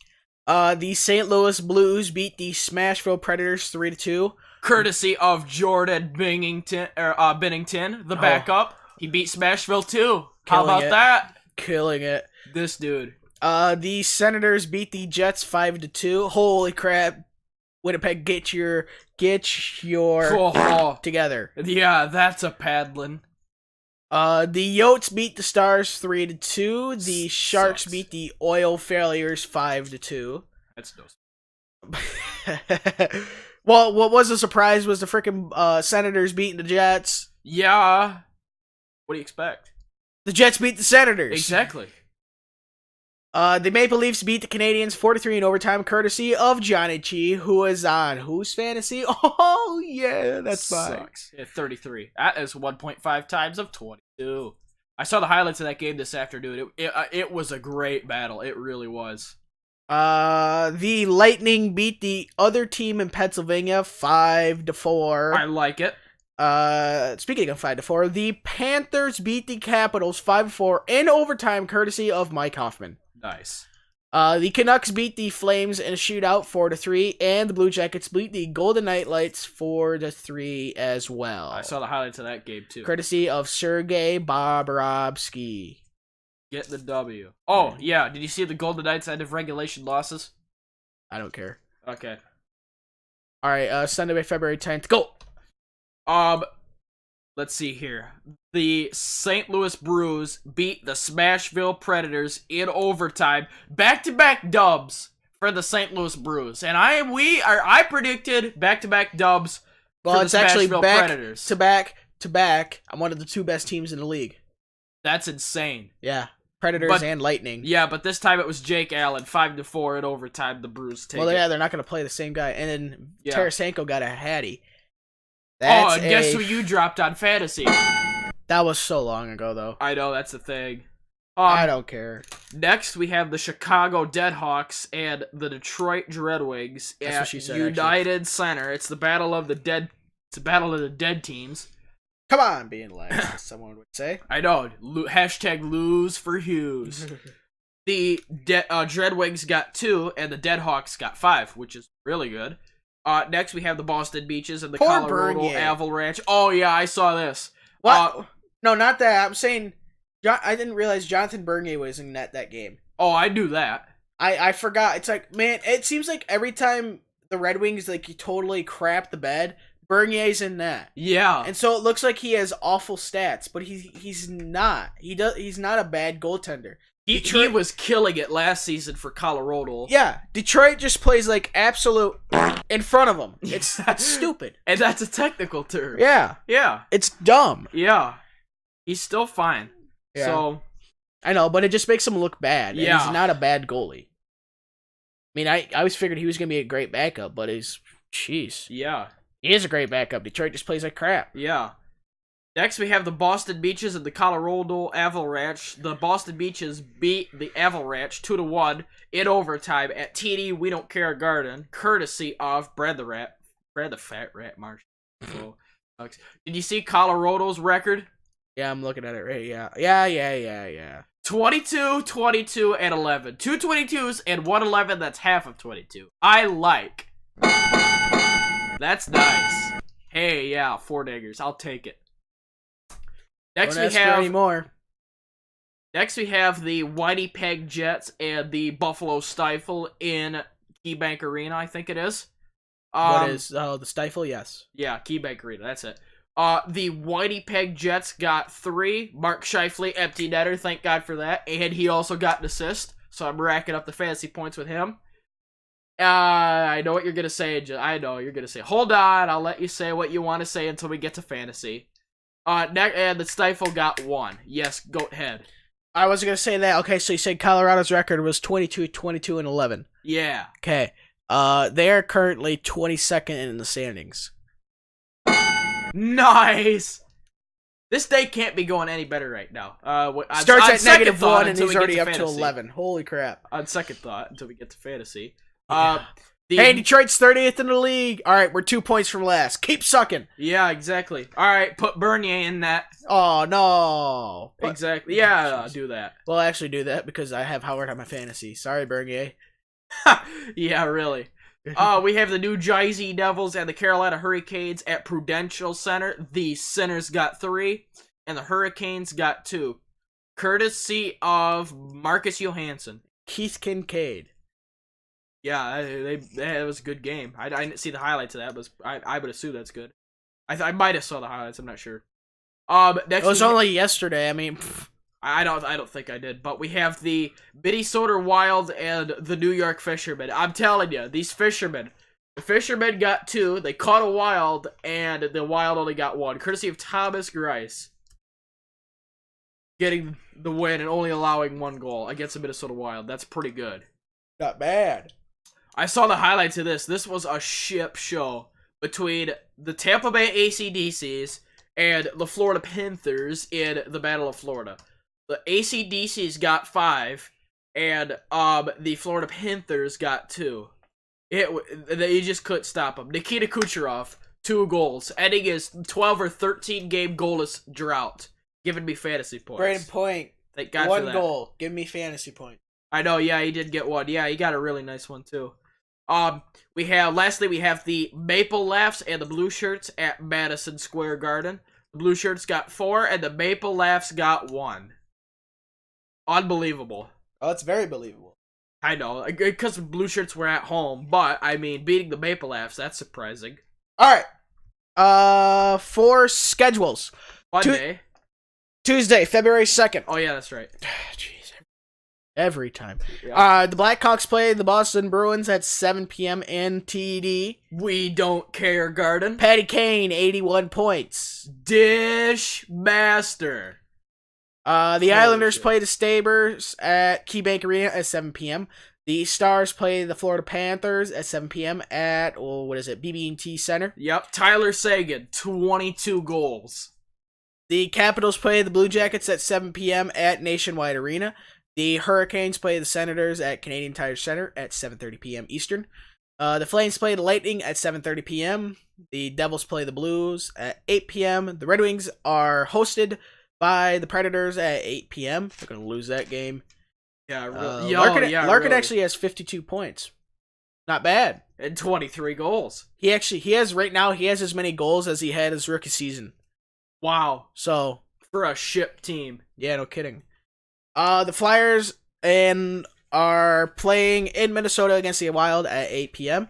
The St. Louis Blues beat the Smashville Predators 3-2. Courtesy of Jordan Binnington, the backup. He beat Smashville too. How about that? Killing it. This dude. The Senators beat the Jets 5-2. Holy crap. Winnipeg, get your together. Yeah, that's a paddling. The Yotes beat the Stars 3-2. The Sharks beat the Oil Failures 5-2. That's no. Well, what was the surprise was the freaking Senators beating the Jets. Yeah. What do you expect? The Jets beat the Senators. Exactly. The Maple Leafs beat the Canadiens 4-3 in overtime, courtesy of Johnny G, who is on whose fantasy? Oh, yeah, that's fine. Sucks. Yeah, 33. That is 1.5 times of 22. I saw the highlights of that game this afternoon. It was a great battle. It really was. The Lightning beat the other team in Pennsylvania 5-4. I like it. Speaking of 5-4, the Panthers beat the Capitals 5-4 in overtime, courtesy of Mike Hoffman. Nice. The Canucks beat the Flames in a shootout 4-3, and the Blue Jackets beat the Golden Knights 4-3 as well. I saw the highlights of that game too. Courtesy of Sergei Bobrovsky. Get the W. Oh, yeah. Did you see the Golden Knights end of regulation losses? I don't care. Okay. All right, Sunday, February 10th. Go! Let's see here. The St. Louis Blues beat the Smashville Predators in overtime. Back-to-back dubs for the St. Louis Blues. And I predicted back-to-back dubs well, for it's the actually Smashville back Predators. to back to back. I'm one of the two best teams in the league. That's insane. Yeah. Predators and Lightning. Yeah, but this time it was Jake Allen, 5-4 in overtime. The Blues take Well, it. yeah, they're not going to play the same guy. And then Tarasenko got a hattie. And guess who you dropped on fantasy? That was so long ago, though. I know, that's the thing. I don't care. Next, we have the Chicago Deadhawks and the Detroit Dreadwings at United Center. It's the battle of the dead. It's a battle of the dead teams. Come on, being lax, as someone would say. I know. Hashtag lose for Hughes. The Dreadwings got 2, and the Deadhawks got 5, which is really good. Next, we have the Boston Beaches and the Colorado Avalanche. Oh, yeah, I saw this. What? No, not that. I'm saying, I didn't realize Jonathan Bernier was in that game. Oh, I knew that. I forgot. It's like, man, it seems like every time the Red Wings, like, you totally crap the bed, Bernier's in that. Yeah. And so it looks like he has awful stats, but he's not. He's not a bad goaltender. He was killing it last season for Colorado. Yeah, Detroit just plays like absolute in front of him. It's stupid. And that's a technical term. Yeah. Yeah. It's dumb. Yeah. He's still fine. Yeah. So I know, but it just makes him look bad. And yeah. He's not a bad goalie. I mean, I always figured he was going to be a great backup, but jeez. Yeah. He is a great backup. Detroit just plays like crap. Yeah. Next, we have the Boston Beaches and the Colorado Avalanche. The Boston Beaches beat the Avalanche 2-1 in overtime at TD We Don't Care Garden, courtesy of Brad the Fat Rat Marsh. So, did you see Colorado's record? Yeah, I'm looking at it right. Yeah. 22, 22, and 11. 2 22s and 1 11. That's half of 22. I like. That's nice. Hey, yeah, 4 daggers. I'll take it. Next we have the Winnipeg Jets and the Buffalo Stifle in KeyBank Arena, I think it is. What is the Stifle? Yes. Yeah, KeyBank Arena, that's it. The Winnipeg Jets got 3. Mark Scheifele, empty netter, thank God for that. And he also got an assist, so I'm racking up the fantasy points with him. I know what you're going to say. I know you're going to say, hold on, I'll let you say what you want to say until we get to fantasy. And the Stifle got 1. Yes, go ahead. I was going to say that. Okay, so you said Colorado's record was 22, 22, and 11. Yeah. Okay. They are currently 22nd in the standings. Nice! This day can't be going any better right now. Starts at -1 and he's already up to 11. Holy crap. On second thought, until we get to fantasy. Yeah. Hey, Detroit's 30th in the league. All right, we're 2 points from last. Keep sucking. Yeah, exactly. All right, put Bernier in that. Oh, no. Exactly. Yeah, do that. Well, I actually do that because I have Howard on my fantasy. Sorry, Bernier. Yeah, really. We have the New Jersey Devils and the Carolina Hurricanes at Prudential Center. The Sinners got 3, and the Hurricanes got 2. Courtesy of Marcus Johansson. Keith Kincaid. Yeah, it was a good game. I didn't see the highlights of that, but I would assume that's good. I might have saw the highlights. I'm not sure. Next it was only yesterday. I mean, I don't think I did. But we have the Minnesota Wild and the New York Fishermen. I'm telling you, these fishermen. The Fishermen got 2. They caught a Wild, and the Wild only got 1. Courtesy of Thomas Grice. Getting the win and only allowing 1 goal against the Minnesota Wild. That's pretty good. Not bad. I saw the highlights of this. This was a ship show between the Tampa Bay AC/DCs and the Florida Panthers in the Battle of Florida. The AC/DCs got 5, and the Florida Panthers got 2. You just couldn't stop them. Nikita Kucherov, 2 goals, ending his 12 or 13 game goalless drought, giving me fantasy points. Brandon Point, Thank God for that. 1 goal. Give me fantasy points. I know, yeah, he did get one. Yeah, he got a really nice one too. Lastly we have the Maple Laughs and the Blue Shirts at Madison Square Garden. The Blue Shirts got 4 and the Maple Laughs got 1. Unbelievable. Oh, it's very believable. I know, because the Blue Shirts were at home, but I mean, beating the Maple Laughs, that's surprising. All right. For schedules. Monday. Tuesday, February 2nd. Oh yeah, that's right. Jeez. Every time. Yeah. The Blackhawks play the Boston Bruins at 7 p.m. in TD. We don't care, Garden. Patty Kane, 81 points. Dish Master. The Islanders play the Sabres at KeyBank Arena at 7 p.m. The Stars play the Florida Panthers at 7 p.m. at, BB&T Center. Yep, Tyler Seguin, 22 goals. The Capitals play the Blue Jackets at 7 p.m. at Nationwide Arena. The Hurricanes play the Senators at Canadian Tire Center at 7:30 p.m. Eastern. The Flames play the Lightning at 7:30 p.m. The Devils play the Blues at 8 p.m. The Red Wings are hosted by the Predators at 8 p.m. They're going to lose that game. Yeah, really. Larkin actually has 52 points. Not bad. And 23 goals. He has as many goals as he had his rookie season. Wow. So, for a ship team. Yeah, no kidding. The Flyers are playing in Minnesota against the Wild at 8 p.m.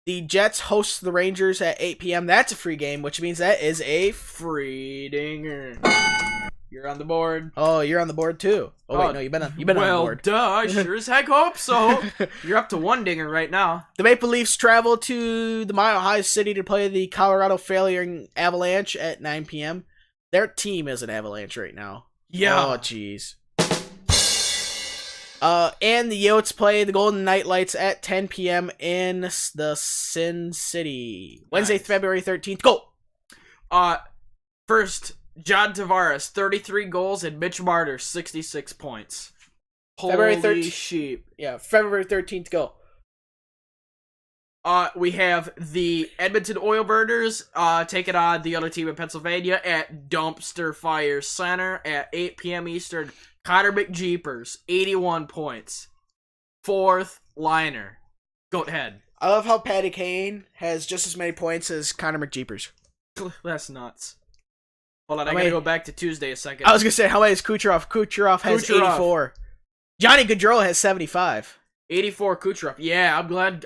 The Jets host the Rangers at 8 p.m. That's a free game, which means that is a free dinger. You're on the board. Oh, you're on the board too. Oh wait, no, you've been on the board. Well, duh, I sure as heck hope so. You're up to 1 dinger right now. The Maple Leafs travel to the Mile High City to play the Colorado Failing Avalanche at 9 p.m. Their team is an Avalanche right now. Yeah. Oh, jeez. And the Yotes play the Golden Knights at 10 p.m. in the Sin City. Wednesday, nice. February 13th. Go! First, John Tavares, 33 goals, and Mitch Marner, 66 points. February 13th. Holy sheep. Yeah, February 13th. Go. We have the Edmonton Oilburners taking on the other team in Pennsylvania at Dumpster Fire Center at 8 p.m. Eastern. Connor McJeepers, 81 points. 4th liner. Go ahead. I love how Patty Kane has just as many points as Connor McJeepers. That's nuts. Hold on, I gotta go back to Tuesday a second. I was gonna say, how many is Kucherov? Kucherov has 84. Johnny Gaudreau has 75. 84 Kucherov. Yeah, I'm glad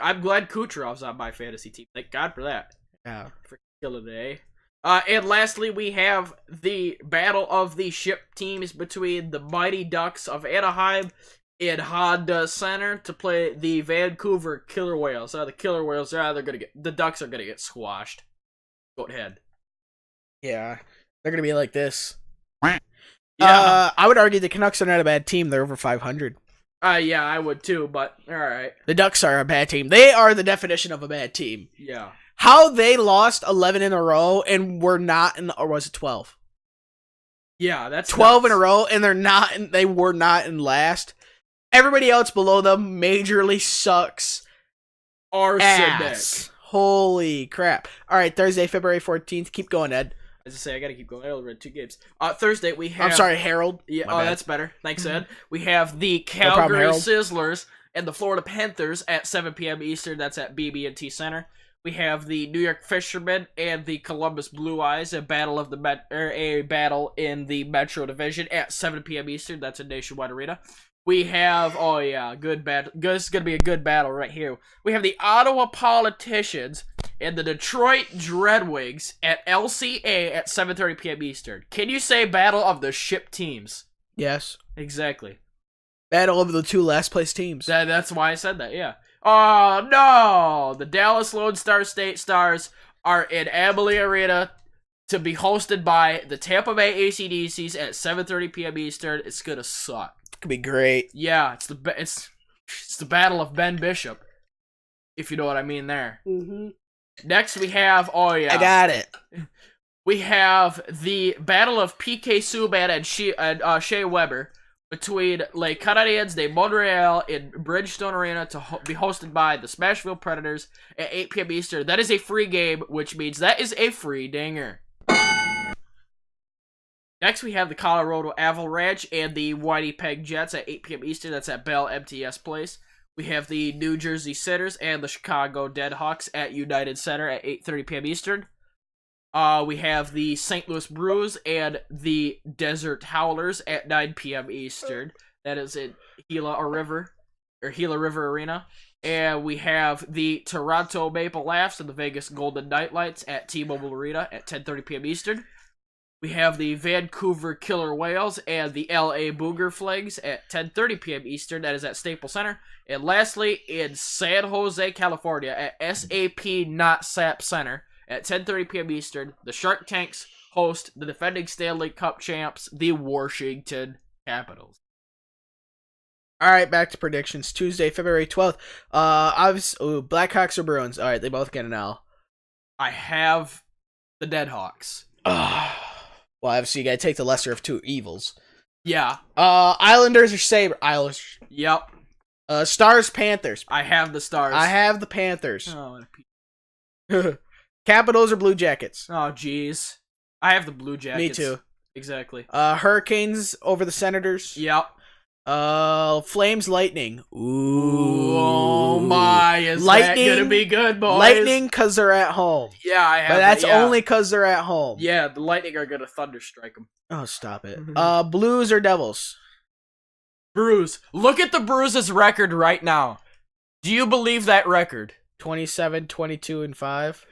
Kucherov's on my fantasy team. Thank God for that. Yeah. For killing it, and lastly, we have the battle of the ship teams between the Mighty Ducks of Anaheim and Honda Center to play the Vancouver Killer Whales. The Killer Whales, the Ducks are gonna get squashed. Go ahead. Yeah, they're gonna be like this. Yeah. I would argue the Canucks are not a bad team. They're over 500. Yeah, I would too, but alright. The Ducks are a bad team. They are the definition of a bad team. Yeah. How they lost 11 in a row and were not in, or was it 12? Yeah, that's 12 nuts. in a row and they were not in last. Everybody else below them majorly sucks. Ass. Holy crap. Alright, Thursday, February 14th. Keep going, Ed. As I say, I gotta keep going. I only read 2 games. Thursday, we have... I'm sorry, Harold. Yeah, that's better. Thanks, Ed. We have the Calgary Sizzlers and the Florida Panthers at 7 p.m. Eastern. That's at BB&T Center. We have the New York Fishermen and the Columbus Blue Eyes, a battle in the Metro Division at 7 p.m. Eastern. That's in Nationwide Arena. We have, good battle. This is going to be a good battle right here. We have the Ottawa Politicians and the Detroit Dreadwings at LCA at 7:30 p.m. Eastern. Can you say battle of the ship teams? Yes. Exactly. Battle of the 2 last place teams. That's why I said that, yeah. Oh, no! The Dallas Lone Star State Stars are in Amalie Arena to be hosted by the Tampa Bay AC/DCs at 7:30 p.m. Eastern. It's going to suck. Could be great. Yeah, it's the battle of Ben Bishop, if you know what I mean there. Mm-hmm. Next we have, I got it. We have the battle of PK Subban and Shea Weber between Les Canadiens de Montreal in Bridgestone Arena to be hosted by the Smashville Predators at 8 p.m. Eastern. That is a free game, which means that is a free dinger. Next, we have the Colorado Avalanche and the Winnipeg Jets at 8 p.m. Eastern. That's at Bell MTS Place. We have the New Jersey Sitters and the Chicago Deadhawks at United Center at 8:30 p.m. Eastern. We have the St. Louis Blues and the Desert Howlers at 9 p.m. Eastern. That is in Gila River Arena. And we have the Toronto Maple Leafs and the Vegas Golden Knights at T-Mobile Arena at 10:30 p.m. Eastern. We have the Vancouver Killer Whales and the LA Booger Flags at 10:30 p.m. Eastern. That is at Staples Center. And lastly, in San Jose, California at SAP Not SAP Center at 10:30 p.m. Eastern, the Shark Tanks host the defending Stanley Cup champs, the Washington Capitals. All right, back to predictions. Tuesday, February 12th. Blackhawks or Bruins? All right, they both get an L. I have the Deadhawks. Well, obviously, you gotta take the lesser of two evils. Yeah. Islanders or Sabre? Islanders. Yep. Stars, Panthers. I have the Stars. I have the Panthers. Oh, Capitals or Blue Jackets? oh, jeez. I have the Blue Jackets. Me too. Exactly. Hurricanes over the Senators. Yep. Flames, Lightning. Ooh, oh my, is Lightning, that gonna be good, boys? Lightning, because they're at home. Yeah, I have. But that's only because they're at home. Yeah, the Lightning are gonna thunderstrike them. Oh, stop it. Blues or Devils? Bruce. Look at the Bruises record right now. Do you believe that record? 27, 22, and 5.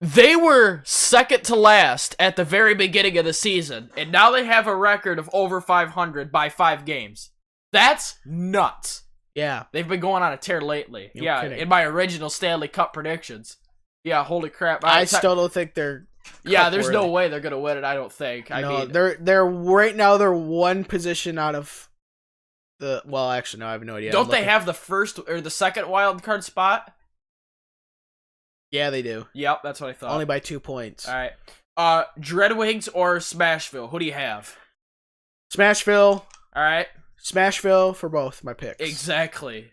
They were second to last at the very beginning of the season, and now they have a record of over 500 by 5 games. That's nuts. Yeah. They've been going on a tear lately. No kidding. In my original Stanley Cup predictions. Yeah, holy crap. I still don't think they're Yeah, there's no way they're going to win it, I don't think. I mean, they're right now they're one position out of the actually no, I have no idea. Don't they have the first or the second wild card spot? Yeah, they do. Yep, that's what I thought. Only by 2 points. All right. Dreadwings or Smashville? Who do you have? Smashville. All right. Smashville for both my picks. Exactly.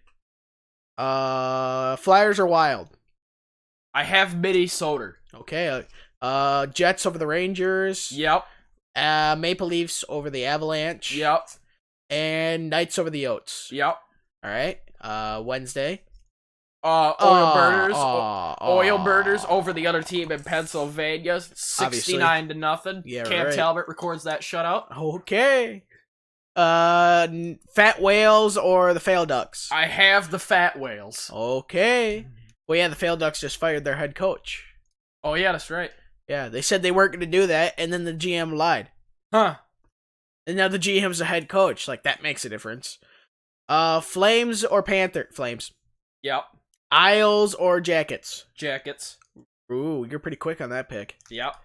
Flyers or Wild? I have Minnesota. Okay. Jets over the Rangers. Yep. Maple Leafs over the Avalanche. Yep. And Knights over the Yotes. Yep. All right. Wednesday. Oil Birders over the other team in Pennsylvania, 69-0. Yeah, Cam right. Talbot records that shutout. Okay. Fat Whales or the Fail Ducks? I have the Fat Whales. Okay. Well, yeah, the Fail Ducks just fired their head coach. Oh, yeah, that's right. Yeah, they said they weren't going to do that, and then the GM lied. Huh. And now the GM's the head coach. Like, that makes a difference. Flames or Panther? Flames. Yep. Isles or Jackets? Jackets. Ooh, you're pretty quick on that pick. Yep.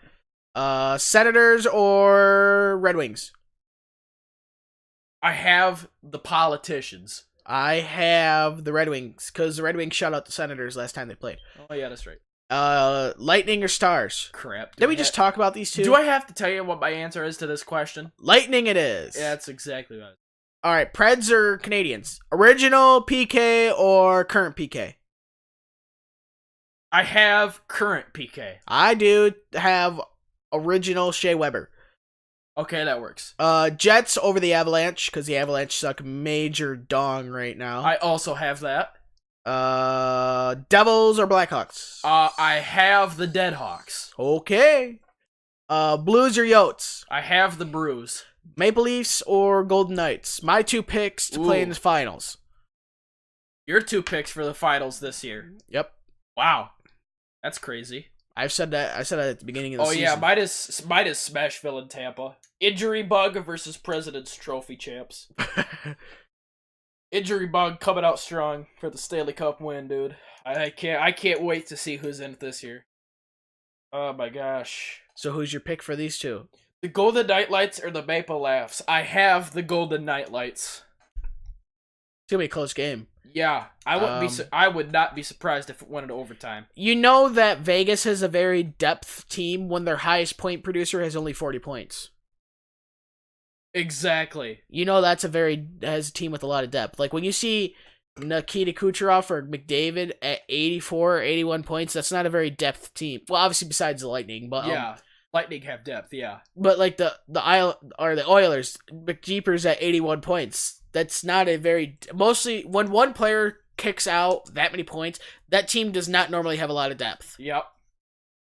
Senators or Red Wings? I have the Politicians. I have the Red Wings, because the Red Wings shut out the Senators last time they played. Oh, yeah, that's right. Lightning or Stars? Crap. Did we just talk about these two? Do I have to tell you what my answer is to this question? Lightning it is. Yeah, that's exactly right. All right, Preds or Canadians? Original PK or current PK? I have current PK. I do have original Shea Weber. Okay, that works. Jets over the Avalanche, because the Avalanche suck major dong right now. I also have that. Devils or Blackhawks? I have the Deadhawks. Okay. Blues or Yotes? I have the Brews. Maple Leafs or Golden Knights? My 2 picks to play in the finals. Your 2 picks for the finals this year. Yep. Wow. That's crazy. I said that at the beginning of the season. Oh, yeah, mine is Smashville and Tampa. Injury Bug versus President's Trophy champs. Injury Bug coming out strong for the Stanley Cup win, dude. I can't wait to see who's in it this year. Oh my gosh. So who's your pick for these two? The Golden Knights or the Maple Leafs? I have the Golden Knights. It's gonna be a close game. Yeah, I would not be surprised if it went into overtime. You know that Vegas has a very depth team when their highest point producer has only 40 points. Exactly. You know has a team with a lot of depth. Like when you see Nikita Kucherov or McDavid at 84 or 81 points, that's not a very depth team. Well, obviously besides the Lightning, but yeah. Lightning have depth, yeah. But like the Oilers, McJeepers at 81 points. That's not a very mostly when one player kicks out that many points, that team does not normally have a lot of depth. Yep.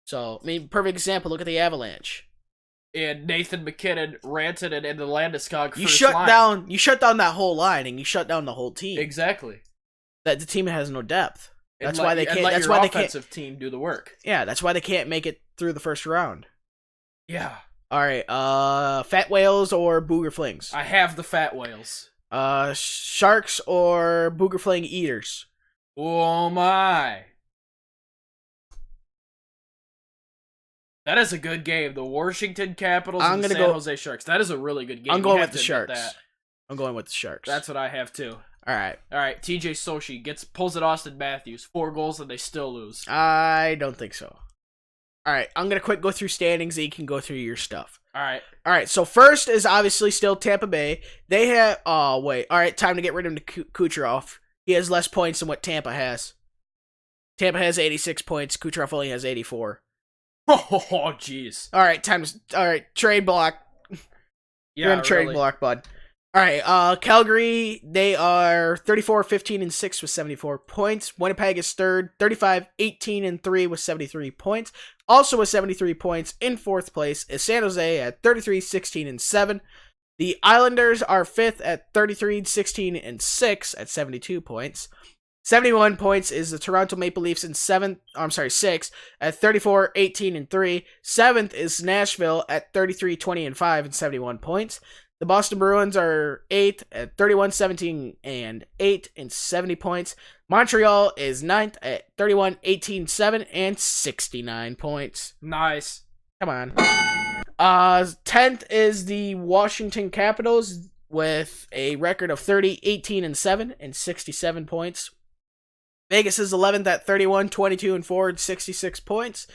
So, I mean, perfect example, look at the Avalanche. And Nathan McKinnon, Rantanen, and the Landeskog You shut down that whole line and you shut down the whole team. Exactly. That the team has no depth. That's why they can't. Let that's your why offensive team do the work. Yeah, that's why they can't make it through the first round. Yeah. All right. Fat whales or booger flings? I have the fat whales. Sharks or booger fling eaters? Oh my. That is a good game. The Washington Capitals and the San Jose Sharks. That is a really good game. I'm going with the Sharks. I'm going with the Sharks. That's what I have too. All right. TJ Sochi pulls at Austin Matthews. 4 goals and they still lose. I don't think so. All right. I'm gonna go through standings. So you can go through your stuff. All right. All right. So first is obviously still Tampa Bay. They have. Oh wait. All right. Time to get rid of Kucherov. He has less points than what Tampa has. Tampa has 86 points. Kucherov only has 84. Oh, jeez. All right. Trade block. Yeah. You're in a trade block, bud. All right, Calgary, they are 34-15-6 with 74 points. Winnipeg is third, 35-18-3 with 73 points. Also with 73 points in fourth place is San Jose at 33-16-7. The Islanders are fifth at 33-16-6 at 72 points. 71 points is the Toronto Maple Leafs in sixth at 34-18-3. Seventh is Nashville at 33-20-5 and 71 points. The Boston Bruins are 8th at 31-17-8 and 70 points. Montreal is 9th at 31-18-7 and 69 points. Nice. Come on. 10th is the Washington Capitals with a record of 30-18-7 and 67 points. Vegas is 11th at 31-22-4 and 66 points.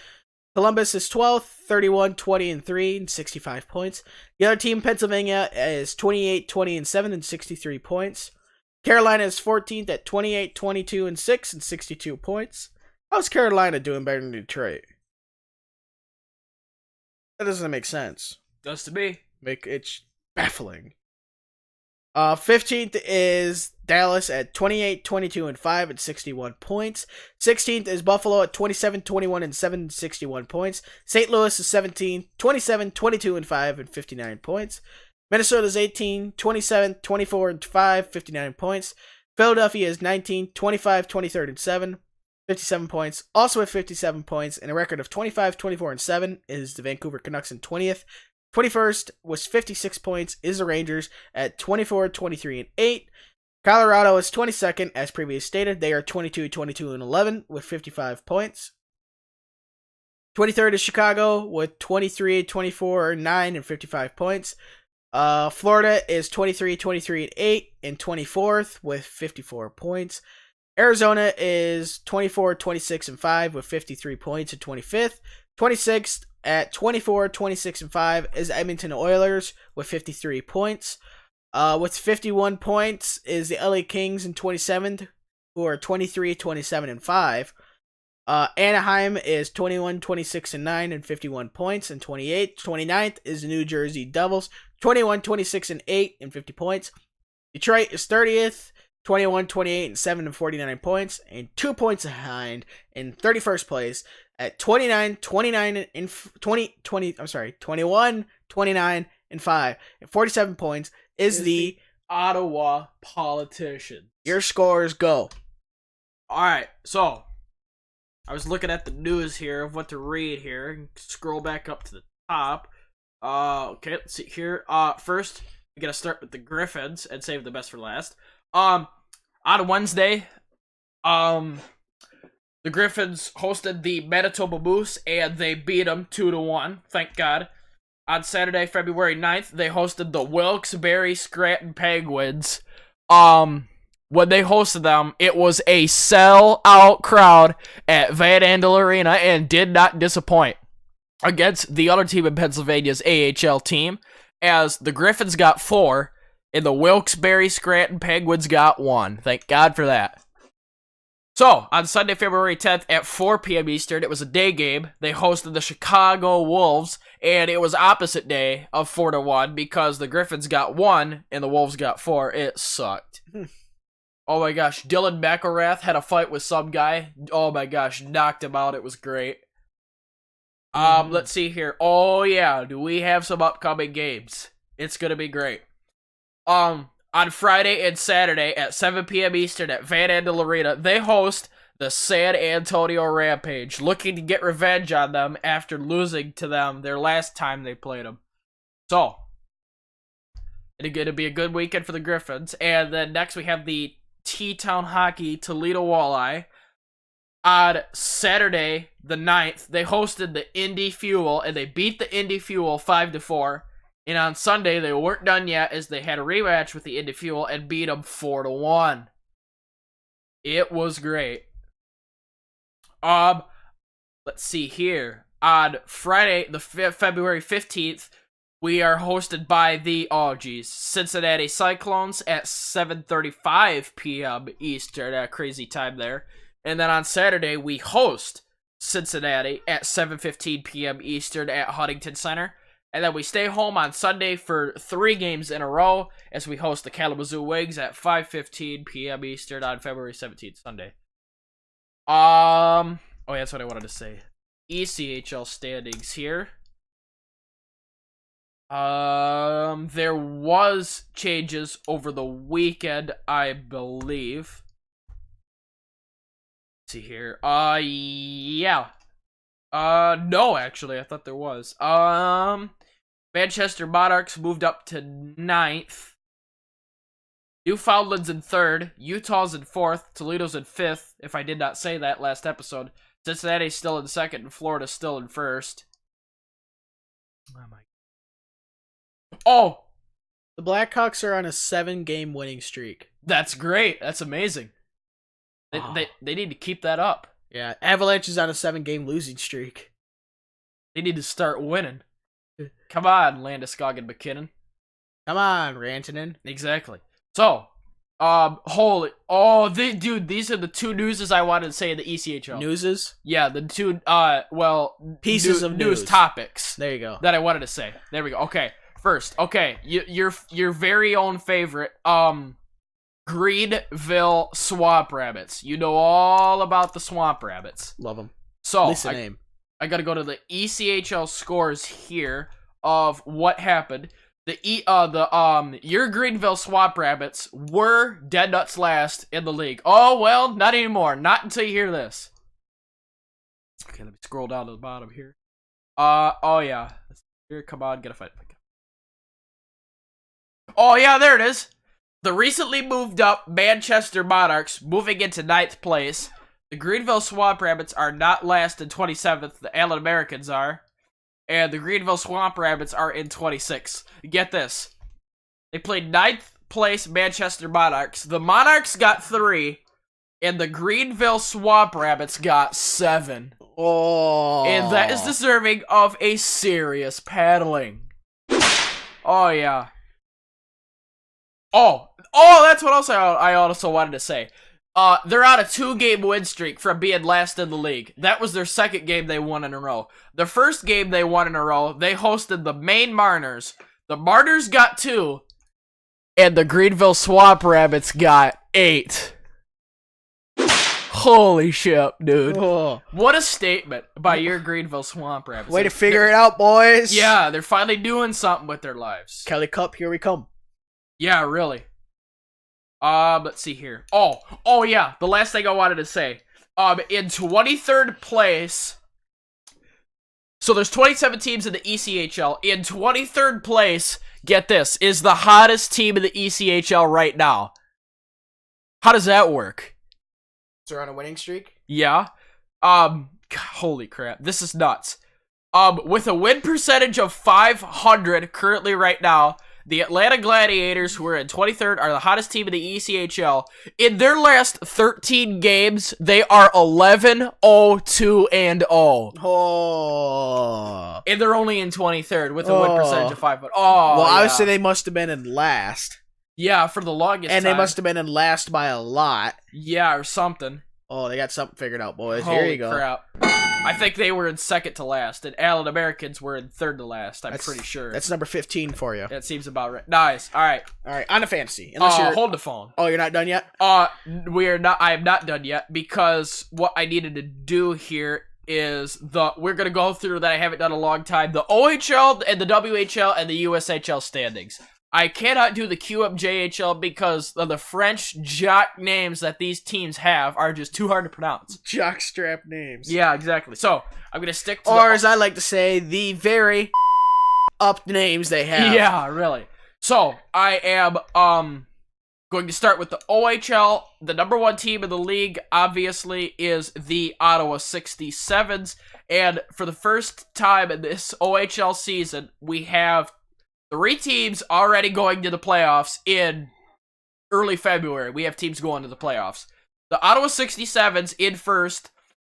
Columbus is 12th, 31-20-3 and 65 points. The other team, Pennsylvania, is 28-20-7 and 63 points. Carolina is 14th at 28-22-6 and 62 points. How's Carolina doing better than Detroit? That doesn't make sense. Does to me. It's baffling. 15th is Dallas at 28-22-5 and 61 points. 16th is Buffalo at 27-21-7 and 61 points. St. Louis is 17th, 27-22-5 and 59 points. Minnesota is 18-27-24-5, 59 points. Philadelphia is 19, 25-23-7, 57 points. Also with 57 points and a record of 25-24-7 is the Vancouver Canucks in 20th. 21st was 56 points is the Rangers at 24-23-8. Colorado is 22nd, as previously stated. They are 22-22-11 with 55 points. 23rd is Chicago with 23-24-9 and 55 points. Florida is 23-23-8 and 24th with 54 points. Arizona is 24-26-5 with 53 points and 25th. 26th at 24-26-5 is Edmonton Oilers with 53 points. With 51 points is the LA Kings in 27th, who are 23-27-5. Anaheim is 21-26-9 and 51 points and 29th is the New Jersey Devils, 21-26-8 and 50 points. Detroit is 30th, 21-28-7 and 49 points, and 2 points behind in 31st place at 21-29 and 5 and 47 points is the Ottawa Politicians. Your scores go. All right, so I was looking at the news here of what to read here and scroll back up to the top. Okay, let's see here. First, we gotta start with the Griffins and save the best for last. On Wednesday, the Griffins hosted the Manitoba Moose and they beat them 2-1. Thank God. On Saturday, February 9th, they hosted the Wilkes-Barre Scranton Penguins. When they hosted them, it was a sell-out crowd at Van Andel Arena and did not disappoint against the other team in Pennsylvania's AHL team, as the Griffins got 4 and the Wilkes-Barre Scranton Penguins got 1. Thank God for that. So, on Sunday, February 10th at 4 p.m. Eastern, it was a day game. They hosted the Chicago Wolves, and it was opposite day of 4-1 because the Griffins got 1 and the Wolves got 4. It sucked. Oh my gosh, Dylan McElrath had a fight with some guy. Oh my gosh, knocked him out. It was great. Let's see here. Oh yeah, do we have some upcoming games? It's gonna be great. On Friday and Saturday at 7 p.m. Eastern at Van Andel Arena, they host the San Antonio Rampage, looking to get revenge on them after losing to them their last time they played them. So, it's going to be a good weekend for the Griffins. And then next we have the T-Town Hockey Toledo Walleye. On Saturday, the 9th, they hosted the Indy Fuel, and they beat the Indy Fuel 5-4. And on Sunday, they weren't done yet as they had a rematch with the Indy Fuel and beat them 4-1. It was great. Let's see here. On Friday, the February 15th, we are hosted by the, Cincinnati Cyclones at 7:35 p.m. Eastern, that crazy time there. And then on Saturday, we host Cincinnati at 7:15 p.m. Eastern at Huntington Center. And then we stay home on Sunday for 3 games in a row as we host the Kalamazoo Wings at 5:15 p.m. Eastern on February 17th, Sunday. That's what I wanted to say. ECHL standings here. There was changes over the weekend, I believe. Let's see here. Yeah. No, actually, I thought there was. Manchester Monarchs moved up to 9th. Newfoundland's in 3rd. Utah's in 4th. Toledo's in 5th, if I did not say that last episode. Cincinnati's still in 2nd, and Florida's still in 1st. Oh! The Blackhawks are on a 7-game winning streak. That's great. That's amazing. They need to keep that up. Yeah, Avalanche is on a 7-game losing streak. They need to start winning. Come on, Landeskog and McKinnon. Come on, Rantanen. Exactly. So, these are the 2 newses I wanted to say in the ECHL. Newses? Yeah, the 2, pieces of news topics. There you go. That I wanted to say. There we go. Okay, first, your very own favorite, Greenville Swamp Rabbits. You know all about the Swamp Rabbits. Love them. So, Listen name. I gotta go to the ECHL scores here of what happened. Your Greenville Swamp Rabbits were dead nuts last in the league. Oh, well, not anymore. Not until you hear this. Okay, let me scroll down to the bottom here. Oh yeah. Here, come on, get a fight. Oh yeah, there it is. The recently moved up Manchester Monarchs moving into 9th place. The Greenville Swamp Rabbits are not last in 27th. The Allan Americans are. And the Greenville Swamp Rabbits are in 26th. Get this. They played 9th place Manchester Monarchs. The Monarchs got 3. And the Greenville Swamp Rabbits got 7. Oh. And that is deserving of a serious paddling. Oh, yeah. Oh, that's what else I also wanted to say. They're on a 2-game win streak from being last in the league. That was their 2nd game they won in a row. The first game they won in a row, they hosted the Maine Mariners. The Mariners got 2, and the Greenville Swamp Rabbits got 8. Holy shit, dude. Oh. What a statement by your Greenville Swamp Rabbits. Way to figure it out, boys. Yeah, they're finally doing something with their lives. Kelly Cup, here we come. Yeah, really. Let's see here. Oh yeah, the last thing I wanted to say. In 23rd place, so there's 27 teams in the ECHL. In 23rd place, get this, is the hottest team in the ECHL right now. How does that work? So they're on a winning streak? Yeah. Holy crap, this is nuts. With a win percentage of 500 currently right now, the Atlanta Gladiators, who are in 23rd, are the hottest team in the ECHL. In their last 13 games, they are 11-0-2-0. Oh. And they're only in 23rd with a win percentage of 500. Oh, well, yeah. obviously they must have been in last. Yeah, for the longest and time. They must have been in last by a lot. Yeah, or something. Oh, they got something figured out, boys. Holy Here you go. Crap. I think they were in second to last, and Allan Americans were in third to last. I'm pretty sure. That's number 15 for you. That seems about right. Nice. All right. On to fantasy. Unless you're... Hold the phone. Oh, you're not done yet? We are not. I am not done yet because what I needed to do here is we're gonna go through that I haven't done a long time. The OHL and the WHL and the USHL standings. I cannot do the QMJHL because of the French jock names that these teams have are just too hard to pronounce. Jockstrap names. Yeah, exactly. So, I'm going to stick to Or, as I like to say, the very up names they have. Yeah, really. So, I am going to start with the OHL. The number one team in the league, obviously, is the Ottawa 67s. And for the first time in this OHL season, we have 3 teams already going to the playoffs in early February. We have teams going to the playoffs. The Ottawa 67s in first,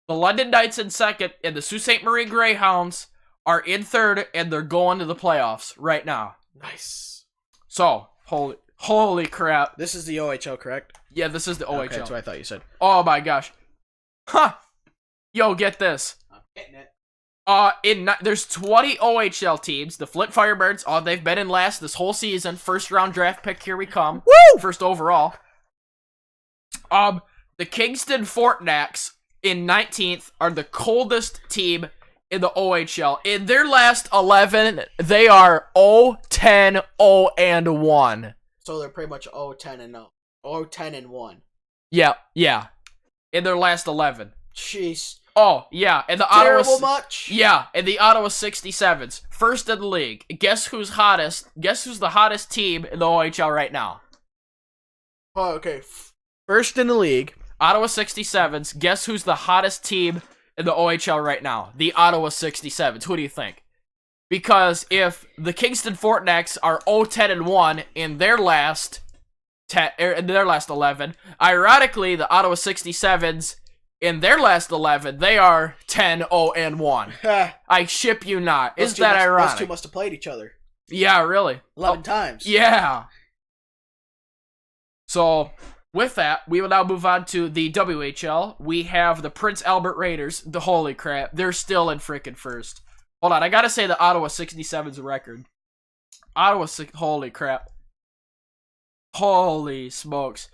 the London Knights in second, and the Sault Ste. Marie Greyhounds are in third, and they're going to the playoffs right now. Nice. So, holy crap. This is the OHL, correct? Yeah, this is the OHL. Okay, that's what I thought you said. Oh my gosh. Huh. Yo, get this. I'm getting it. There's 20 OHL teams. The Flint Firebirds, they've been in last this whole season. First round draft pick, here we come. Woo! First overall. The Kingston Fort Knacks in 19th are the coldest team in the OHL. In their last 11, they are 0-10, 0-1. So they're pretty much 0-10 and 0. 0-10 and 1. Yeah. In their last 11. Jeez. Oh, yeah, and the Terrible much? Yeah, and the Ottawa 67s, first in the league. Guess who's hottest? Guess who's the hottest team in the OHL right now? Oh, okay. First in the league. Ottawa 67s, guess who's the hottest team in the OHL right now? The Ottawa 67s. Who do you think? Because if the Kingston Fort Knacks are 0-10 and 1 in their last 11, ironically, the Ottawa 67s in their last 11, they are 10-0 and 1. I ship you not. Isn't that ironic? Those two must have played each other. Yeah, really. 11 times. Yeah. So, with that, we will now move on to the WHL. We have the Prince Albert Raiders. Holy crap. They're still in freaking first. Hold on. I gotta say the Ottawa 67's record. Holy crap. Holy smokes.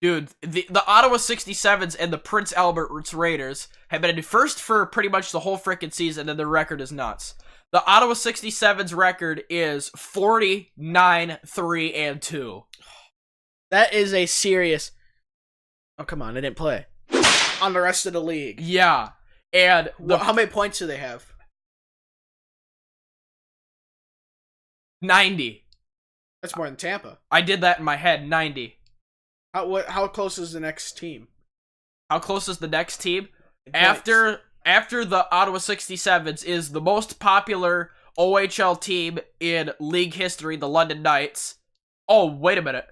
Dude, the Ottawa 67s and the Prince Albert Raiders have been in first for pretty much the whole freaking season, and their record is nuts. The Ottawa 67's record is 49-3-2. That is a serious... Oh, come on, I didn't play. On the rest of the league. Yeah, and... How many points do they have? 90. That's more than Tampa. I did that in my head, 90. How close is the next team? How close is the next team? After the Ottawa 67s is the most popular OHL team in league history, the London Knights. Oh, wait a minute.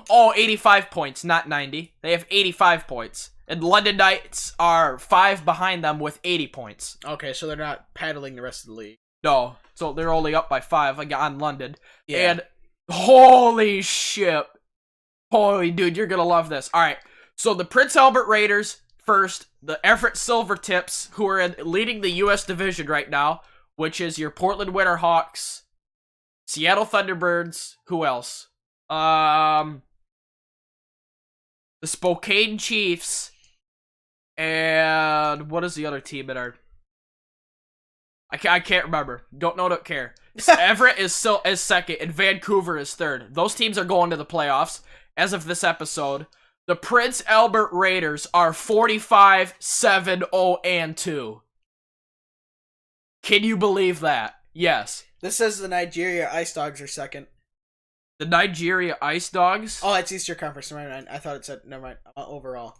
Oh, 85 points, not 90. They have 85 points. And the London Knights are 5 behind them with 80 points. Okay, so they're not paddling the rest of the league. No, so they're only up by 5 on London. Yeah. And holy shit. Holy dude, you're gonna love this. Alright, so the Prince Albert Raiders first, the Everett Silvertips, who are leading the US division right now, which is your Portland Winterhawks, Seattle Thunderbirds, who else? The Spokane Chiefs, and what is the other team in our... I can't remember. Don't know, don't care. Everett is second, and Vancouver is third. Those teams are going to the playoffs. As of this episode, the Prince Albert Raiders are 45-7-0-2. Can you believe that? Yes. This says the Nigeria Ice Dogs are second. The Nigeria Ice Dogs? Oh, it's Eastern Conference. Never mind. I thought it said, never mind, overall.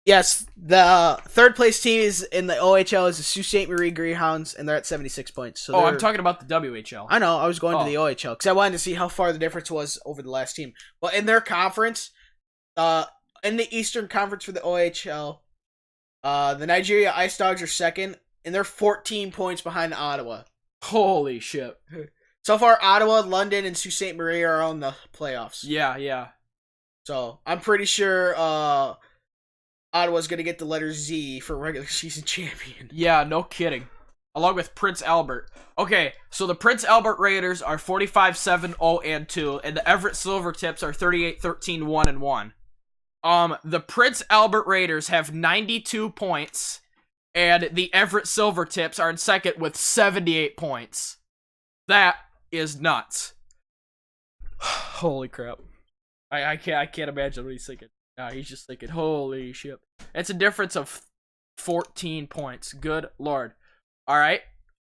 Yes, the third place team is in the OHL is the Sault Ste. Marie Greyhounds, and they're at 76 points. So I'm talking about the WHL. I know, I was going to the OHL, because I wanted to see how far the difference was over the last team. But in their conference, in the Eastern Conference for the OHL, the Nigeria Ice Dogs are second, and they're 14 points behind Ottawa. Holy shit. So far, Ottawa, London, and Sault Ste. Marie are on the playoffs. Yeah. So I'm pretty sure Ottawa's gonna get the letter Z for regular season champion. Yeah, no kidding. Along with Prince Albert. Okay, so the Prince Albert Raiders are 45-7-0-2, and the Everett Silvertips are 38-13-1-1. The Prince Albert Raiders have 92 points, and the Everett Silvertips are in second with 78 points. That is nuts. Holy crap. I can't imagine what he's thinking. He's just thinking, holy shit. It's a difference of 14 points. Good lord. Alright.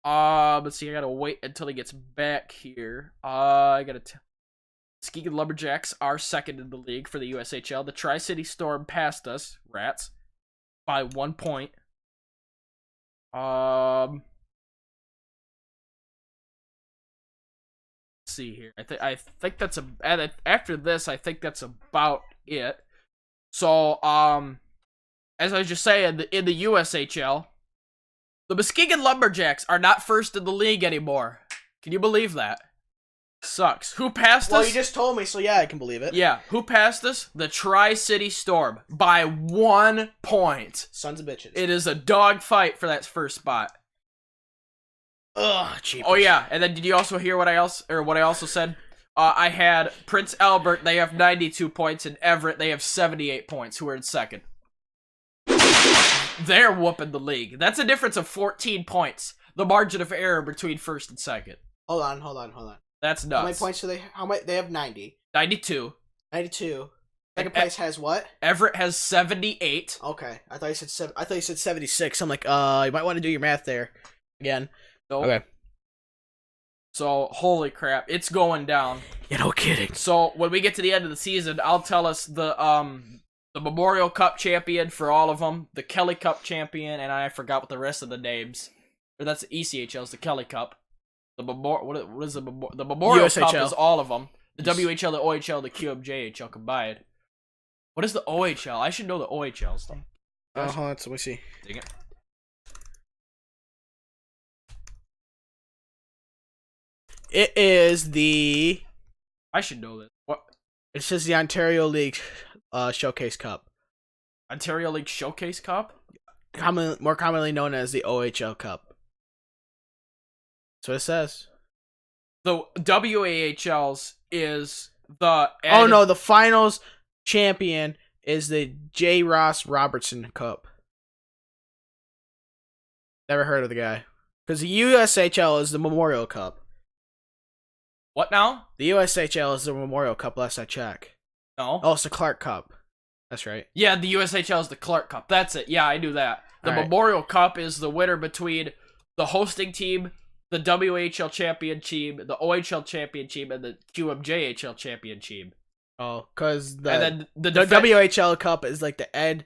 Let's see, I gotta wait until he gets back here. Muskegon Lumberjacks are second in the league for the USHL. The Tri-City Storm passed us, rats, by 1 point. Let's see here. I think that's after this, I think that's about it. So, as I was just saying, in the USHL, the Muskegon Lumberjacks are not first in the league anymore. Can you believe that? Sucks. Who passed us? Well, you just told me, so yeah, I can believe it. Yeah, who passed us? The Tri-City Storm by 1 point. Sons of bitches. It is a dog fight for that first spot. Ugh, cheapers. Oh yeah, and then did you also hear what I also said? I had Prince Albert, they have 92 points, and Everett, they have 78 points, who are in second. They're whooping the league. That's a difference of 14 points. The margin of error between first and second. Hold on. That's nuts. How many points do they? They have 90. 92. 92. Second place has what? Everett has 78. Okay, I thought you said 76. I'm like, you might want to do your math there again. Nope. Okay. So, holy crap, it's going down. Yeah, no kidding. So, when we get to the end of the season, I'll tell us the Memorial Cup champion for all of them, the Kelly Cup champion, and I forgot what the rest of the names. Or that's the ECHL's, the Kelly Cup. The what is the Memorial USHL. Cup is all of them. The WHL, the OHL, the QMJHL combined. What is the OHL? I should know the OHL stuff. Hold on, let me see. Dang it. It is the... I should know this. What? It says the Ontario League Showcase Cup. Ontario League Showcase Cup? More commonly known as the OHL Cup. That's what it says. The WAHL's is the... Oh no, the finals champion is the J. Ross Robertson Cup. Never heard of the guy. Because the USHL is the Memorial Cup. What now? The USHL is the Memorial Cup, last I checked. No. Oh, it's the Clark Cup. That's right. Yeah, the USHL is the Clark Cup. That's it. Yeah, I knew that. The Memorial Cup is the winner between the hosting team, the WHL champion team, the OHL champion team, and the QMJHL champion team. Oh, because the WHL Cup is like the Ed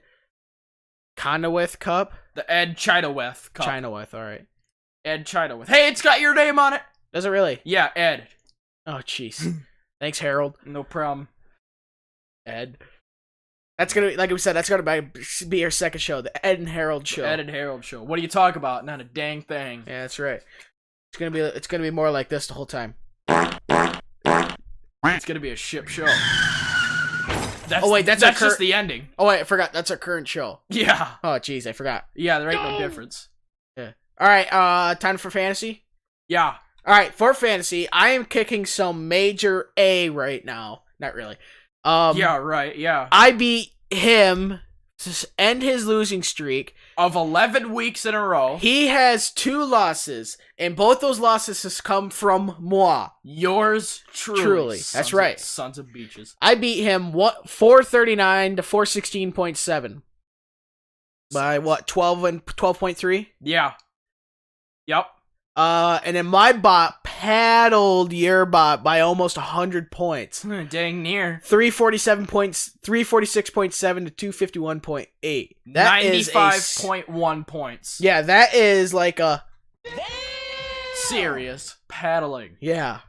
Conowith Cup? The Ed Chinaweth Cup. Chinaweth, alright. Ed Chinaweth. Hey, it's got your name on it! Does it really? Yeah, Ed. Oh, jeez. Thanks, Harold. No problem. Ed. That's gonna be, like we said, that's gonna be our second show, the Ed and Harold show. Ed and Harold show. What do you talk about? Not a dang thing. Yeah, that's right. It's gonna be more like this the whole time. It's gonna be a ship show. That's just the ending. Oh wait, I forgot. That's our current show. Yeah. Oh jeez, I forgot. Yeah, there ain't no difference. Yeah. All right. Time for fantasy. Yeah. All right, for fantasy, I am kicking some major A right now. Not really. Yeah, right. Yeah. I beat him to end his losing streak of 11 weeks in a row. He has 2 losses, and both those losses has come from moi. Yours truly. That's right. Sons of beaches. I beat him 439 to 416.7. By what? 12.3? Yeah. Yep. And then my bot paddled your bot by almost 100 points. Dang near. 346.7 to 251.8. That 95.1 points. Yeah, that is like a serious paddling. Yeah.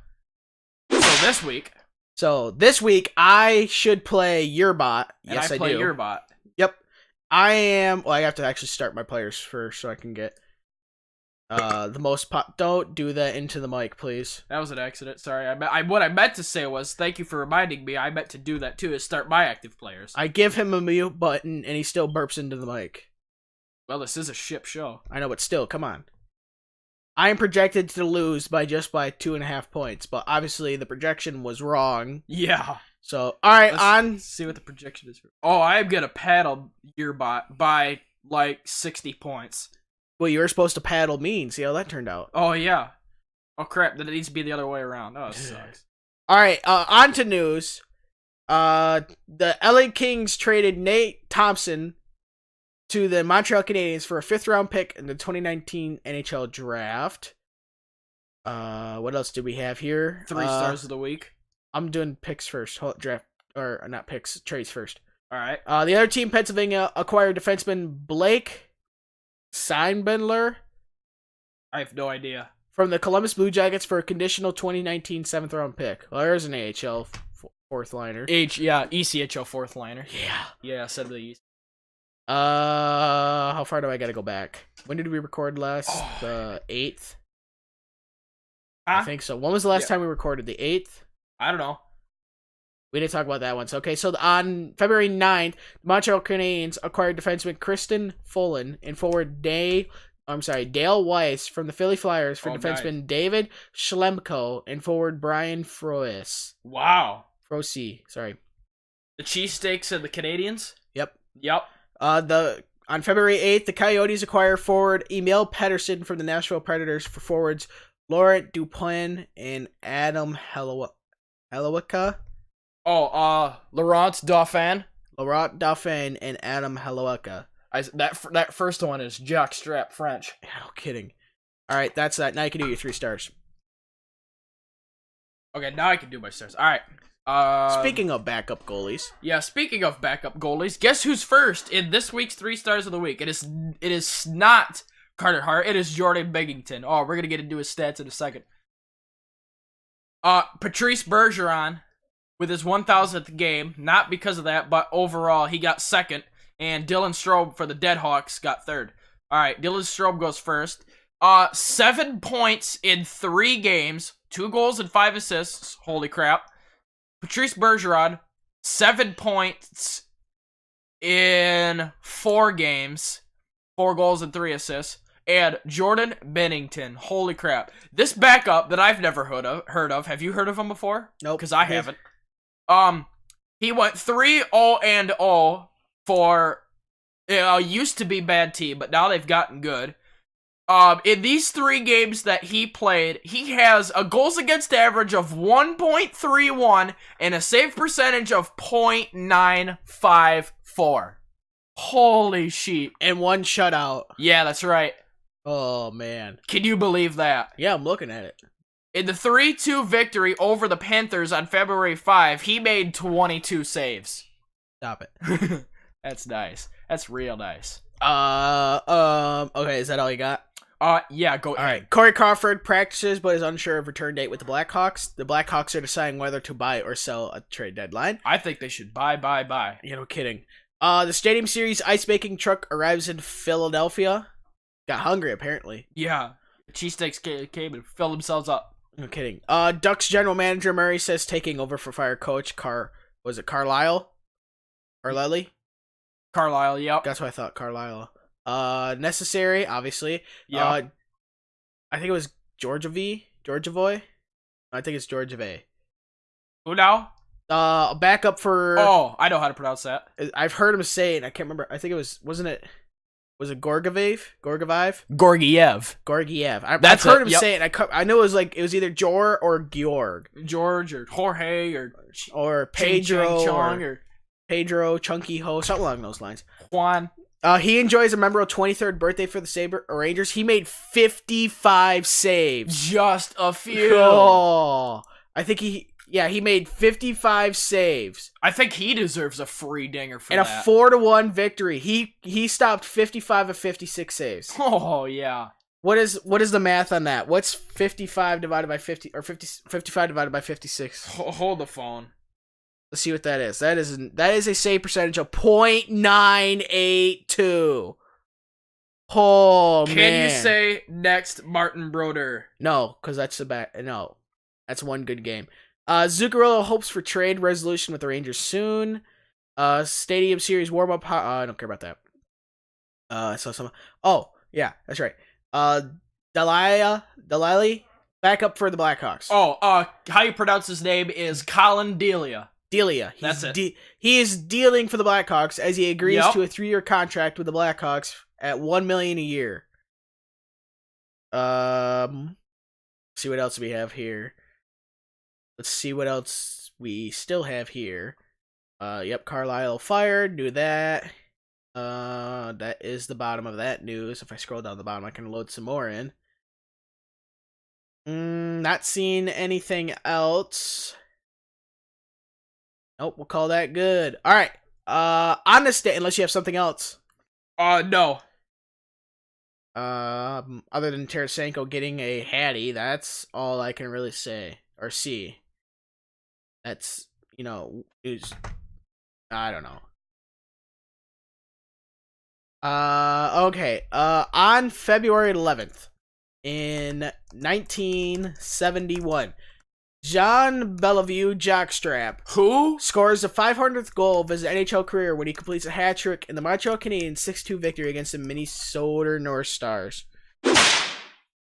So this week I should play your bot. Yes, I play do. Your bot. Yep. I am. Well, I have to actually start my players first so I can get. The most don't do that into the mic, please. That was an accident. Sorry. What I meant to say was thank you for reminding me. I meant to do that too. Is start my active players. I give him a mute button and he still burps into the mic. Well, this is a ship show. I know, but still, come on. I am projected to lose by 2.5 points, but obviously the projection was wrong. Yeah. So, all right, Let's see what the projection is. Oh, I am gonna paddle your bot by like 60 points. Well, you were supposed to paddle me and see how that turned out. Oh yeah. Oh crap! Then it needs to be the other way around. Oh, it sucks. All right, on to news. The LA Kings traded Nate Thompson to the Montreal Canadiens for a 5th-round pick in the 2019 NHL Draft. What else do we have here? 3 stars of the week. I'm doing picks first. Draft, or not picks, trades first. All right. The other team, Pennsylvania, acquired defenseman Blake Seinbendler. I have no idea. From the Columbus Blue Jackets for a conditional 2019 7th-round pick. Well, there's an AHL 4th liner. ECHL 4th liner. Yeah. Yeah, I said the East. How far do I gotta go back? When did we record last? The 8th? I think so. When was the last time we recorded? The 8th? I don't know. We didn't talk about that one. So, okay, so on February 9th, Montreal Canadiens acquired defenseman Kristen Fullen and forward Dale Weiss from the Philly Flyers for defenseman David Schlemko and forward Brian Froese. Wow. Froese, sorry. The cheesesteaks and the Canadians? Yep. On February 8th, the Coyotes acquire forward Emil Pettersson from the Nashville Predators for forwards Laurent Dupin and Adam Helowicka. Laurent Dauphin. Laurent Dauphin and Adam Helowicka. That first one is jockstrap French. Yeah, no kidding. All right, that's that. Now you can do your 3 stars. Okay, now I can do my stars. All right. Speaking of backup goalies. Yeah, speaking of backup goalies, guess who's first in this week's 3 stars of the week? It is not Carter Hart. It is Jordan Binnington. Oh, we're gonna get into his stats in a second. Patrice Bergeron with his 1,000th game. Not because of that, but overall he got second. And Dylan Strome for the Deadhawks got third. All right, Dylan Strome goes first. 7 points in 3 games, 2 goals and 5 assists. Holy crap! Patrice Bergeron, 7 points in 4 games, 4 goals and 3 assists. And Jordan Binnington, holy crap! This backup that I've never heard of. Have you heard of him before? Nope. Because I haven't. He went 3-0-0 for used to be bad team, but now they've gotten good. In these 3 games that he played, he has a goals against average of 1.31 and a save percentage of .954. Holy sheep. And 1 shutout. Yeah, that's right. Oh, man. Can you believe that? Yeah, I'm looking at it. In the 3-2 victory over the Panthers on February 5, he made 22 saves. Stop it. That's nice. That's real nice. Okay, is that all you got? Yeah, go ahead. All right. Corey Crawford practices but is unsure of return date with the Blackhawks. The Blackhawks are deciding whether to buy or sell at the trade deadline. I think they should buy. Yeah, no kidding. The Stadium Series ice baking truck arrives in Philadelphia. Got hungry, apparently. Yeah. The cheesesteaks came and filled themselves up. No kidding. Ducks general manager Murray says taking over for fire coach Carlisle? Carlelli? Carlisle, yep. That's what I thought, Carlisle. Necessary, obviously. Yeah. I think it was Georgiavoy? I think it's Georgiavoy. Who now? Backup for... Oh, I know how to pronounce that. I've heard him say it, and I can't remember. I think it was... Was it Gorgiev? Gorgiev. Gorgiev. I've heard him say it, and I know it was either Jor or Georg. George or Jorge or Pedro Chong or Pedro, Chunky Ho, something along those lines. Juan. He enjoys a memorable 23rd birthday for the Rangers. He made 55 saves. Just a few. Oh, I think he made 55 saves. I think he deserves a free dinger for that. And a 4-1 victory. He stopped 55 of 56 saves. Oh, yeah. What is the math on that? What's 55 divided by 50 or 55 divided by 56? Hold the phone. Let's see what that is. That is a save percentage of .982. Oh, man. Can you say next Martin Broder? No, because that's that's one good game. Zuccarello hopes for trade resolution with the Rangers soon. Stadium Series warm-up. I don't care about that. Oh, yeah, that's right. Delali back up for the Blackhawks. Oh, how you pronounce his name is Colin Delia. Delia. That's it. He is dealing for the Blackhawks as he agrees to a 3-year contract with the Blackhawks at $1 million a year. See what else we have here. Let's see what else we still have here. Yep, Carlisle fired. Knew that. That is the bottom of that news. If I scroll down the bottom, I can load some more in. Not seeing anything else. Nope, we'll call that good. All right. On this day, unless you have something else. No. Other than Tarasenko getting a Hattie, that's all I can really say or see. That's, news. I don't know. Okay. On February 11th in 1971, John Bellevue Jockstrap, who scores the 500th goal of his NHL career when he completes a hat trick in the Montreal Canadiens 6-2 victory against the Minnesota North Stars.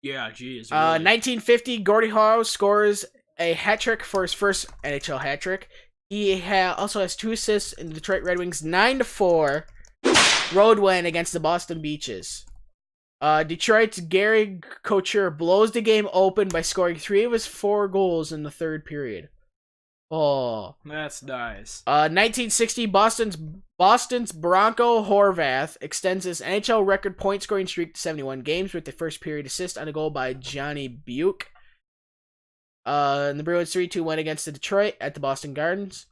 Yeah, geez. Really. 1950, Gordie Howe scores a hat trick for his first NHL hat trick. He also has 2 assists in the Detroit Red Wings' 9-4 road win against the Boston Beaches. Detroit's Gary Couture blows the game open by scoring 3 of his 4 goals in the third period. Oh, that's nice. 1960, Boston's Bronco Horvath extends his NHL record point scoring streak to 71 games with the first period assist on a goal by Johnny Buick. And the Bruins 3-2 win against the Detroit at the Boston Gardens.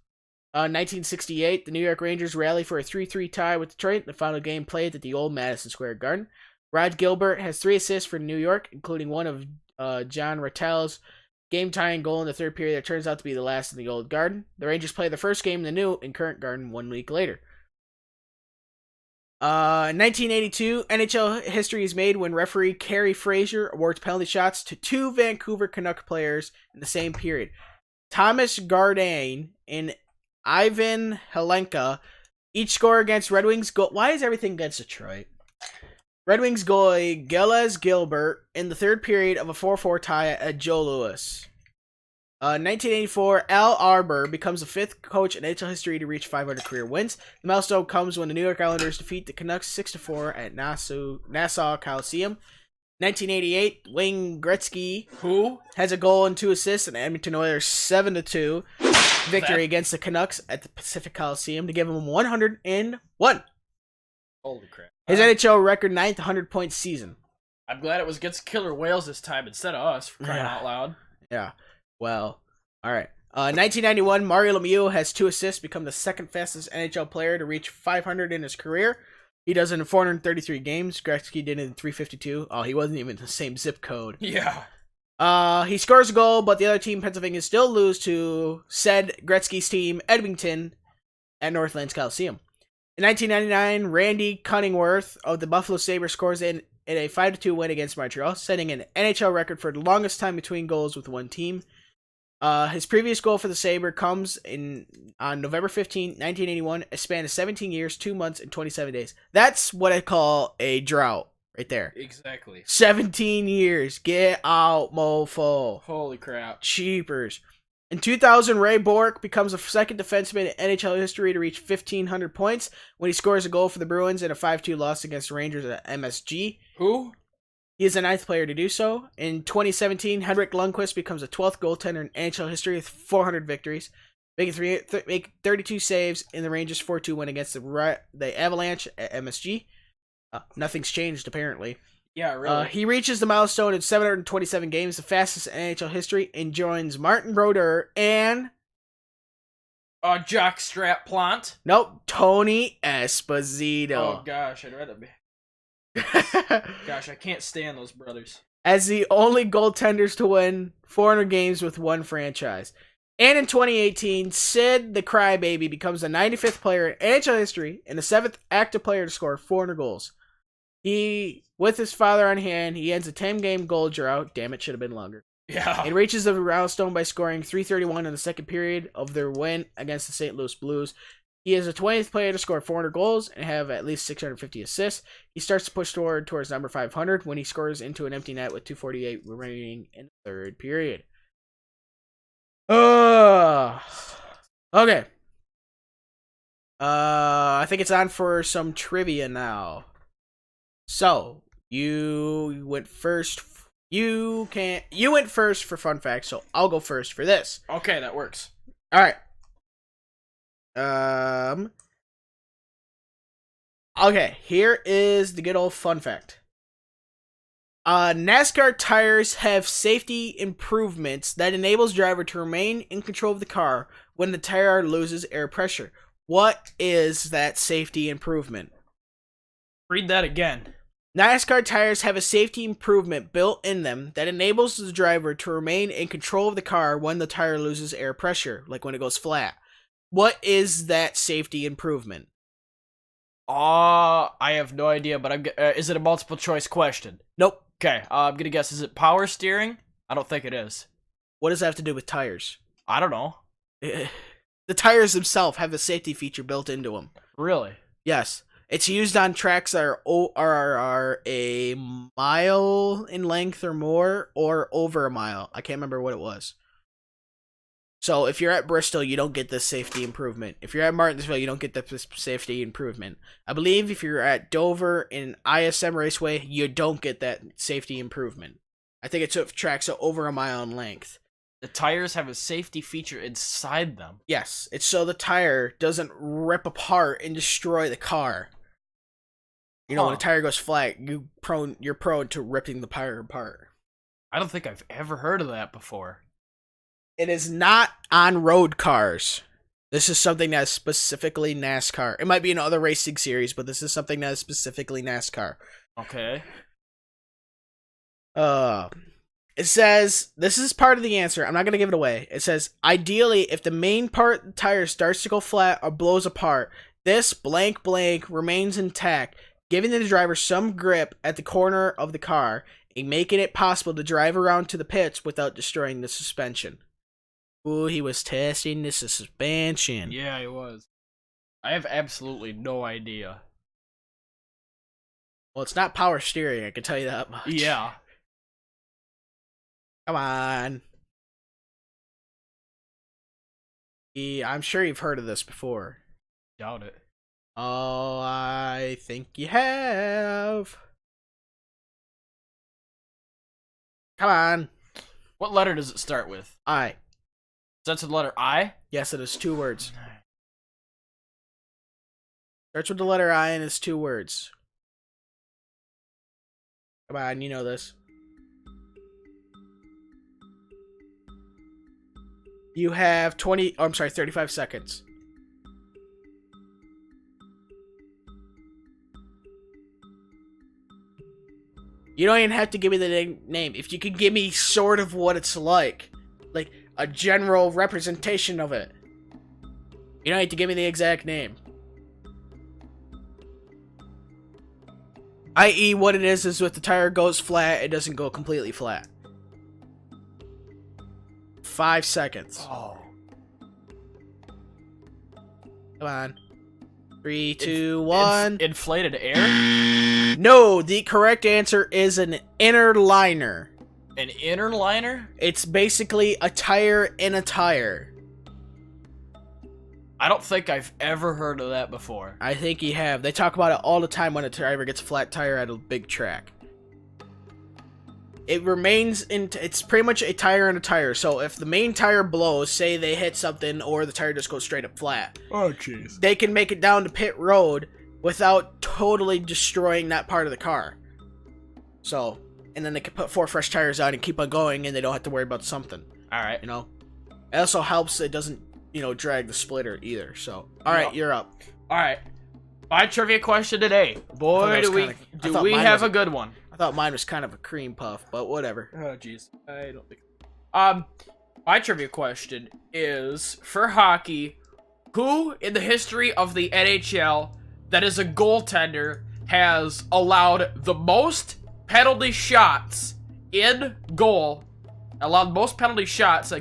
1968, the New York Rangers rally for a 3-3 tie with Detroit. The final game played at the old Madison Square Garden. Rod Gilbert has 3 assists for New York, including one of John Rattel's game-tying goal in the third period that turns out to be the last in the old Garden. The Rangers play the first game in the new and current Garden 1 week later. 1982, NHL history is made when referee Kerry Fraser awards penalty shots to 2 Vancouver Canuck players in the same period. Thomas Gardane and Ivan Helenka each score against Red Wings goal. Why is everything against Detroit? Red Wings goalie Gilles Gilbert in the third period of a 4-4 tie at Joe Louis. 1984, Al Arbor becomes the 5th coach in NHL history to reach 500 career wins. The milestone comes when the New York Islanders defeat the Canucks 6-4 at Nassau Coliseum. 1988, Wayne Gretzky, who has a goal and 2 assists in the Edmonton Oilers 7-2 victory against the Canucks at the Pacific Coliseum to give him 101. Holy crap. His NHL record 9th 100-point season. I'm glad it was against Killer Whales this time instead of us, for crying out loud. Yeah. Well, all right. 1991, Mario Lemieux has 2 assists, become the 2nd fastest NHL player to reach 500 in his career. He does it in 433 games. Gretzky did it in 352. Oh, he wasn't even in the same zip code. Yeah. He scores a goal, but the other team, Pennsylvania, still lose to said Gretzky's team, Edmonton, at Northlands Coliseum. In 1999, Randy Cunningworth of the Buffalo Sabres scores in a 5-2 win against Montreal, setting an NHL record for the longest time between goals with one team. His previous goal for the Sabre comes on November 15, 1981, a span of 17 years, 2 months, and 27 days. That's what I call a drought right there. Exactly. 17 years. Get out, mofo. Holy crap. Cheapers. In 2000, Ray Bourque becomes the 2nd defenseman in NHL history to reach 1,500 points when he scores a goal for the Bruins in a 5-2 loss against the Rangers at MSG. Who? He is the 9th player to do so. In 2017, Henrik Lundqvist becomes the 12th goaltender in NHL history with 400 victories, making 32 saves in the Rangers' 4-2 win against the Avalanche at MSG. Nothing's changed, apparently. Yeah, really. He reaches the milestone in 727 games, the fastest in NHL history, and joins Martin Brodeur and... Jockstrap Plant. Nope, Tony Esposito. Oh, gosh, I'd rather be... Gosh, I can't stand those brothers. As the only goaltenders to win 400 games with one franchise. And in 2018, Sid the Crybaby becomes the 95th player in NHL history and the 7th active player to score 400 goals. With his father on hand, he ends a 10-game goal drought. Damn, it should have been longer. Yeah. And reaches the milestone by scoring 331 in the second period of their win against the St. Louis Blues. He is the 20th player to score 400 goals and have at least 650 assists. He starts to push towards number 500 when he scores into an empty net with 2:48 remaining in the third period. Okay. I think it's on for some trivia now. So, you went first. You went first for fun facts, so I'll go first for this. Okay, that works. All right. Okay, here is the good old fun fact. NASCAR tires have safety improvements that enables driver to remain in control of the car when the tire loses air pressure. What is that safety improvement? Read that again. NASCAR tires have a safety improvement built in them that enables the driver to remain in control of the car when the tire loses air pressure, like when it goes flat. What is that safety improvement? I have no idea, but is it a multiple choice question? Nope. Okay, I'm gonna guess, is it power steering? I don't think it is. What does that have to do with tires? I don't know. The tires themselves have a safety feature built into them. Really? Yes. It's used on tracks that are a mile in length or more, or over a mile. I can't remember what it was. So if you're at Bristol, you don't get this safety improvement. If you're at Martinsville, you don't get this safety improvement. I believe if you're at Dover in ISM Raceway, you don't get that safety improvement. I think it's tracks over a mile in length. The tires have a safety feature inside them. Yes, it's so the tire doesn't rip apart and destroy the car. You know, when a tire goes flat, you're prone to ripping the tire apart. I don't think I've ever heard of that before. It is not on road cars. This is something that is specifically NASCAR. It might be in other racing series, but this is something that is specifically NASCAR. Okay. It says, this is part of the answer. I'm not going to give it away. It says, ideally, if the main part of the tire starts to go flat or blows apart, this blank blank remains intact, giving the driver some grip at the corner of the car and making it possible to drive around to the pits without destroying the suspension. Ooh, he was testing the suspension. Yeah, he was. I have absolutely no idea. Well, it's not power steering, I can tell you that much. Yeah. Come on. I'm sure you've heard of this before. Doubt it. Oh, I think you have. Come on. What letter does it start with? I. Starts with the letter I? Yes, it is 2 words. Starts with the letter I and it's 2 words. Come on, you know this. You have 35 seconds. You don't even have to give me the name. If you could give me sort of what it's like a general representation of it. You don't have to give me the exact name. I.e., what it is if the tire goes flat, it doesn't go completely flat. 5 seconds. Oh. Come on. 3, 2, 1. Inflated air? No, the correct answer is an inner liner. An inner liner? It's basically a tire in a tire. I don't think I've ever heard of that before. I think you have. They talk about it all the time when a driver gets a flat tire at a big track. It remains in. It's pretty much a tire in a tire. So if the main tire blows, say they hit something, or the tire just goes straight up flat. Oh, jeez. They can make it down to pit road without totally destroying that part of the car. So, and then they can put 4 fresh tires on and keep on going, and they don't have to worry about something. All right. You know, it also helps. It doesn't, drag the splitter either. So, all right, you're up. All right. My trivia question today. Boy, do we have a good one. I thought mine was kind of a cream puff, but whatever. Oh, jeez. I don't think... my trivia question is, for hockey, who in the history of the NHL that is a goaltender has allowed the most penalty shots in goal, allowed most penalty shots,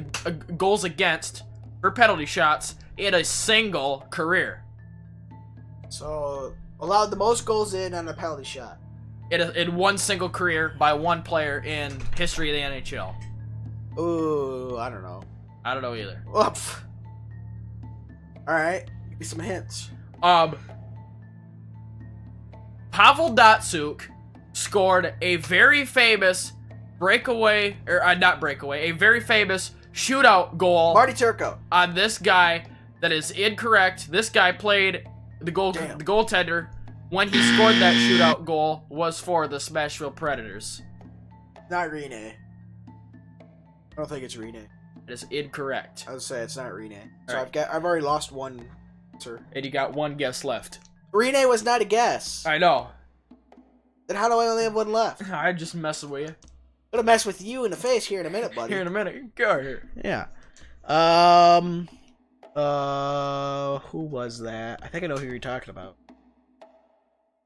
goals against for penalty shots in a single career. So, allowed the most goals in on a penalty shot. In one single career by one player in history of the NHL. Ooh, I don't know. I don't know either. Oof. Alright, give me some hints. Pavel Datsyuk scored a very famous breakaway, or not breakaway, a very famous shootout goal. Marty Turco. On this guy that is incorrect. This guy played the goaltender when he scored that shootout goal was for the Smashville Predators. Not Rene. I don't think it's Rene. It is incorrect. I would say it's not Rene. So Right. I've already lost one, sir. And you got one guess left. Rene was not a guess. I know. Then how do I only have one left? I'm just messing with you. I'm gonna mess with you in the face here in a minute, buddy. Here in a minute. Go here. Yeah. Who was that? I think I know who you're talking about.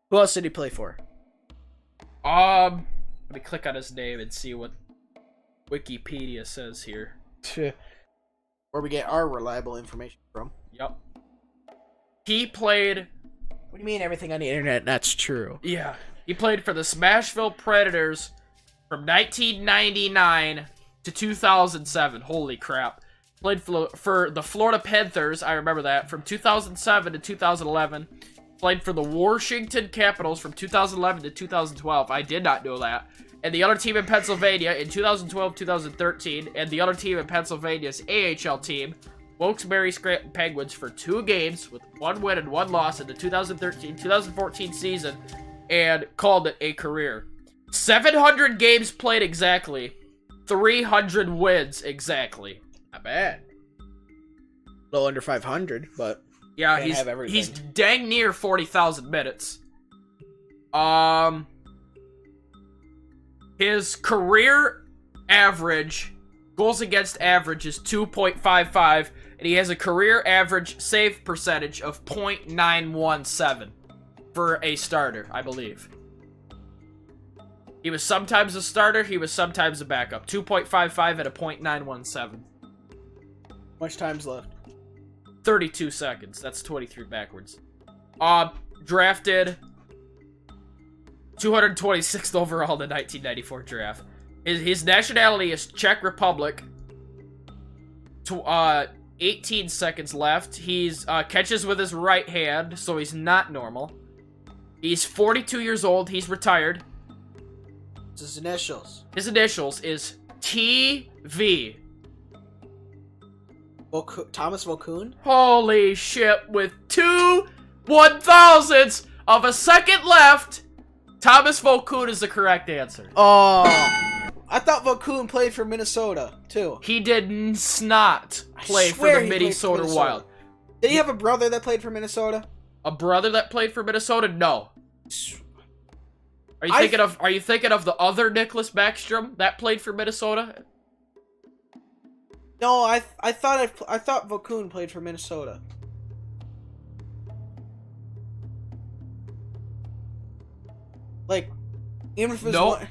Who else did he play for? Let me click on his name and see what Wikipedia says here. Where we get our reliable information from. Yep. He played... What do you mean everything on the internet that's true? Yeah. He played for the Smashville Predators from 1999 to 2007. Holy crap. Played for the Florida Panthers, I remember that, from 2007 to 2011. Played for the Washington Capitals from 2011 to 2012. I did not know that. And the other team in Pennsylvania in 2012-2013. And the other team in Pennsylvania's AHL team, Wilkes-Barre Scranton Penguins, for 2 games with 1 win and 1 loss in the 2013-2014 season. And called it a career. 700 games played exactly. 300 wins exactly. Not bad. A little under 500, but... Yeah, he's dang near 40,000 minutes. His career average, goals against average, is 2.55, and he has a career average save percentage of .917 for a starter, I believe. He was sometimes a starter, he was sometimes a backup. 2.55 at a .917. Much time's left. 32 seconds. That's 23 backwards. Drafted 226th overall in the 1994 draft. His nationality is Czech Republic. 18 seconds left. He's catches with his right hand, so he's not normal. He's 42 years old. He's retired. It's his initials. His initials is TV. Thomas Volkun? Holy shit, with 2 1,000ths of a second left, Thomas Volkun is the correct answer. Oh, I thought Volkun played for Minnesota, too. He did not play for the Minnesota Wild. Did he have a brother that played for Minnesota? A brother that played for Minnesota? No. Are you thinking of the other Nicholas Backstrom that played for Minnesota? No, I thought Volkun played for Minnesota. Like, even if it was Nope.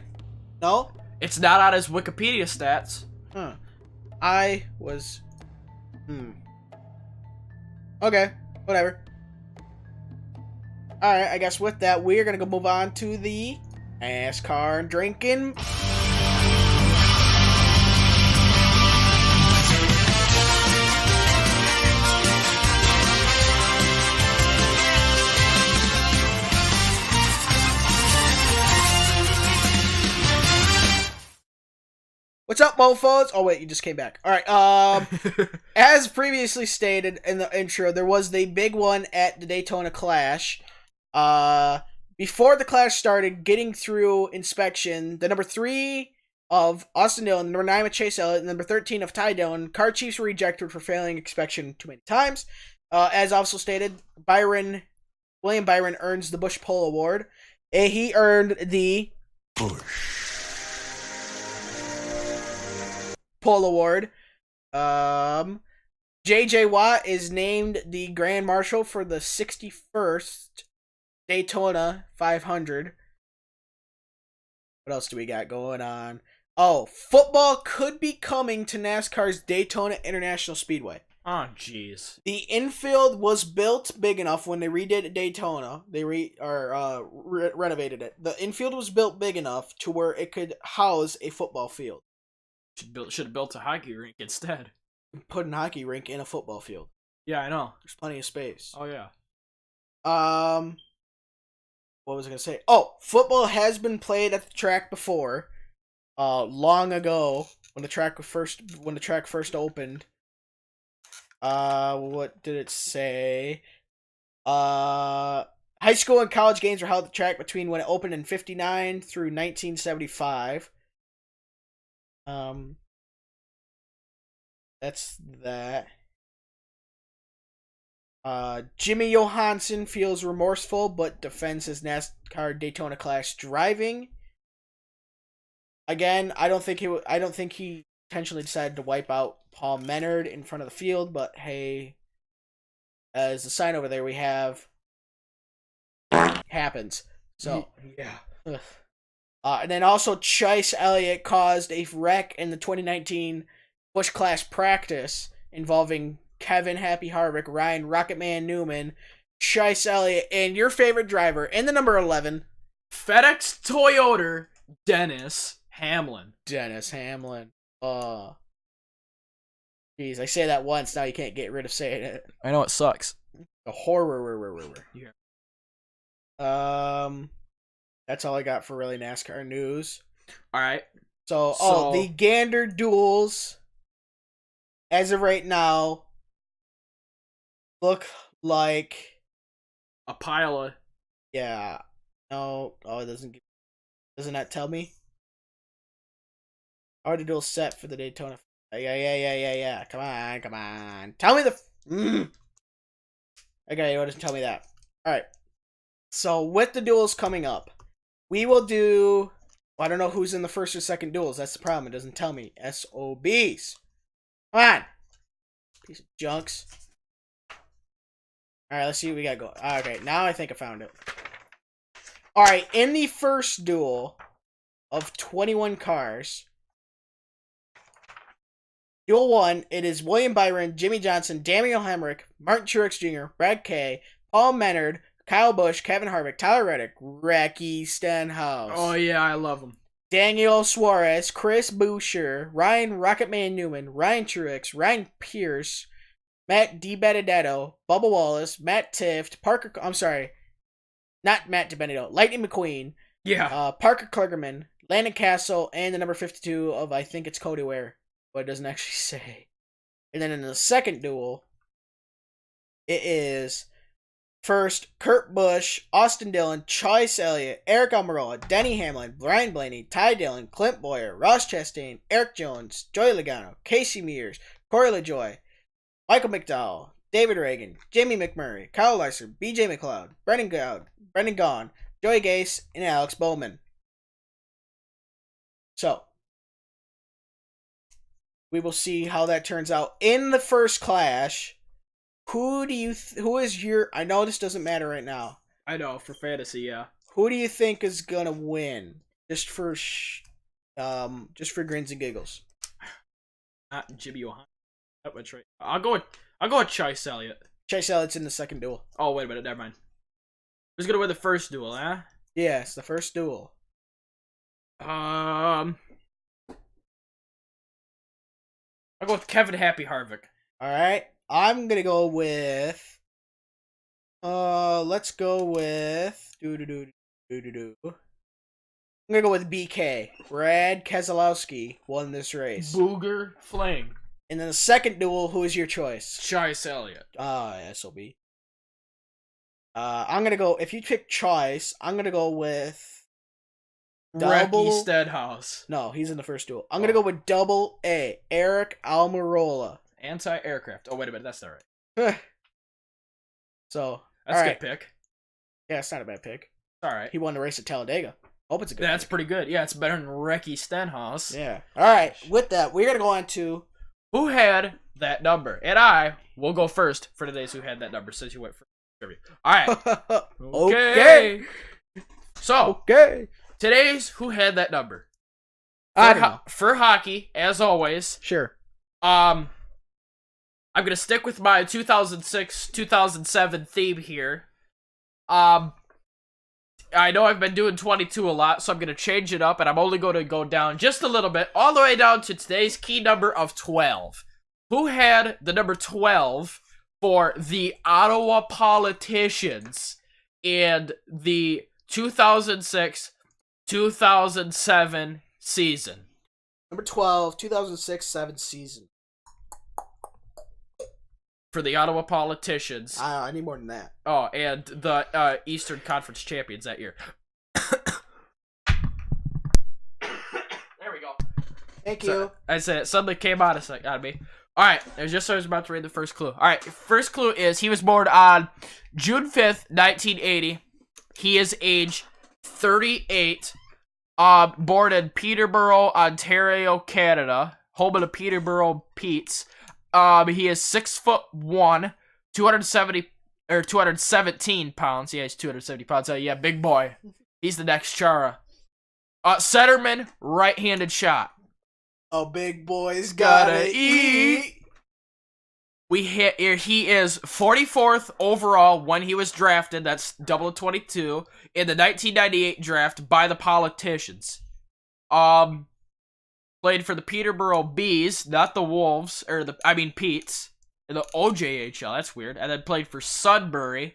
No? It's not on his Wikipedia stats. Huh. Okay, whatever. Alright, I guess with that, we're gonna go move on to the NASCAR and drinking. What's up, mofos? Oh, wait, you just came back. All right. As previously stated in the intro, there was the big one at the Daytona Clash. Before the Clash started, getting through inspection, the number 3 of Austin Dillon, number 9 of Chase Elliott, and number 13 of Ty Dillon, car chiefs were rejected for failing inspection too many times. As also stated, William Byron earns the Bush Pole Award. He earned the Pole Award. J.J. Watt is named the Grand Marshal for the 61st Daytona 500. What else do we got going on? Oh, football could be coming to NASCAR's Daytona International Speedway. Oh, jeez. The infield was built big enough when they redid Daytona. They renovated it. The infield was built big enough to where it could house a football field. Should have built a hockey rink instead. Put a hockey rink in a football field. Yeah, I know. There's plenty of space. Oh yeah. What was I gonna say? Oh, football has been played at the track before. Long ago when the track first opened. What did it say? High school and college games were held at the track between when it opened in 1959 through 1975. That's that. Jimmy Johansson feels remorseful but defends his NASCAR Daytona Clash driving. Again, I don't think he intentionally decided to wipe out Paul Menard in front of the field, but hey, as the sign over there we have happens. So yeah. And then also Chase Elliott caused a wreck in the 2019 Busch Clash practice involving Kevin Happy Harvick, Ryan Rocketman Newman, Chase Elliott, and your favorite driver in the number 11 FedEx Toyota Dennis Hamlin. Jeez, I say that once, now you can't get rid of saying it. I know it sucks. A horror. Yeah. That's all I got for really NASCAR news. All right. So the Gander duels, as of right now, look like a pile of. Yeah. No. Oh, it doesn't that tell me? Are the duels set for the Daytona? Yeah. Come on. Tell me the. Okay, it doesn't tell me that. All right. So with the duels coming up, we will do. Well, I don't know who's in the first or second duels. That's the problem. It doesn't tell me. SOBs. Come on. Piece of junks. All right, let's see what we got going. Okay, now I think I found it. All right, in the first duel of 21 cars, Duel 1, it is William Byron, Jimmy Johnson, Daniel Hemrick, Martin Truex Jr., Brad Kay, Paul Menard, Kyle Busch, Kevin Harvick, Tyler Reddick, Ricky Stenhouse. Oh, yeah, I love him. Daniel Suarez, Chris Buescher, Ryan Rocketman Newman, Ryan Truex, Ryan Pierce, Matt DiBenedetto, Bubba Wallace, Matt Tifft, not Matt DiBenedetto, Lightning McQueen, Parker Kligerman, Landon Castle, and the number 52 of, I think it's Cody Ware, but it doesn't actually say. And then in the second duel, it is first Kurt Busch, Austin Dillon, Chase Elliott, Eric Almirola, Denny Hamlin, Brian Blaney, Ty Dillon, Clint Boyer, Ross Chastain, Eric Jones, Joey Logano, Casey Mears, Corey LaJoie, Michael McDowell, David Reagan, Jamie McMurray, Kyle Larson, BJ McLeod, Brendan Gaughan, Joey Gase, and Alex Bowman. So, we will see how that turns out. In the first clash, who is your... I know this doesn't matter right now. I know, for fantasy, yeah. Who do you think is gonna win? Just for grins and giggles. Not Jimmy Johansson. That much right. I'll go with Chase Elliott. Chase Elliott's in the second duel. Oh, wait a minute, never mind. Who's gonna win the first duel, huh? Yeah, it's the first duel. I'll go with Kevin Happy Harvick. Alright. I'm gonna go with let's go with I'm gonna go with BK. Brad Keselowski won this race. Booger Fling. And then the second duel, who is your choice? Chase Elliott. SOB. I'm gonna go, if you pick Chase, I'm gonna go with Ricky Stenhouse. No, he's in the first duel. I'm gonna go with double A, Eric Almirola. Anti-aircraft. Oh, wait a minute, that's not right. So, that's a good pick. Yeah, it's not a bad pick. Alright. He won the race at Talladega. Hope it's a good That's pick. Pretty good. Yeah, it's better than Ricky Stenhouse. Yeah. Alright, with that, we're gonna go on to who had that number. And I will go first for today's who had that number since you went first. Alright. Okay. Okay. So, today's Who Had That Number? I don't know. For hockey, as always. Sure. I'm going to stick with my 2006-2007 theme here. I know I've been doing 22 a lot, so I'm going to change it up, and I'm only going to go down just a little bit, all the way down to today's key number of 12. Who had the number 12 for the Ottawa Politicians in the 2006-2007 season? Number 12, 2006-7 season. For the Ottawa Politicians. I need more than that. Oh, and the Eastern Conference champions that year. There we go. Thank you. I said it suddenly came out of me. Alright, I was about to read the first clue. Alright, first clue is he was born on June 5th, 1980. He is age 38. Born in Peterborough, Ontario, Canada. Home of the Peterborough Petes. He is 6'1", 217 pounds. Yeah, he's 270 pounds. Yeah, big boy. He's the next Chara. Centerman, right-handed shot. Oh, big boy's gotta eat. He is 44th overall when he was drafted. That's double 22 in the 1998 draft by the Politicians. Played for the Peterborough Bees, not the Wolves, Petes, in the OJHL. That's weird. And then played for Sudbury.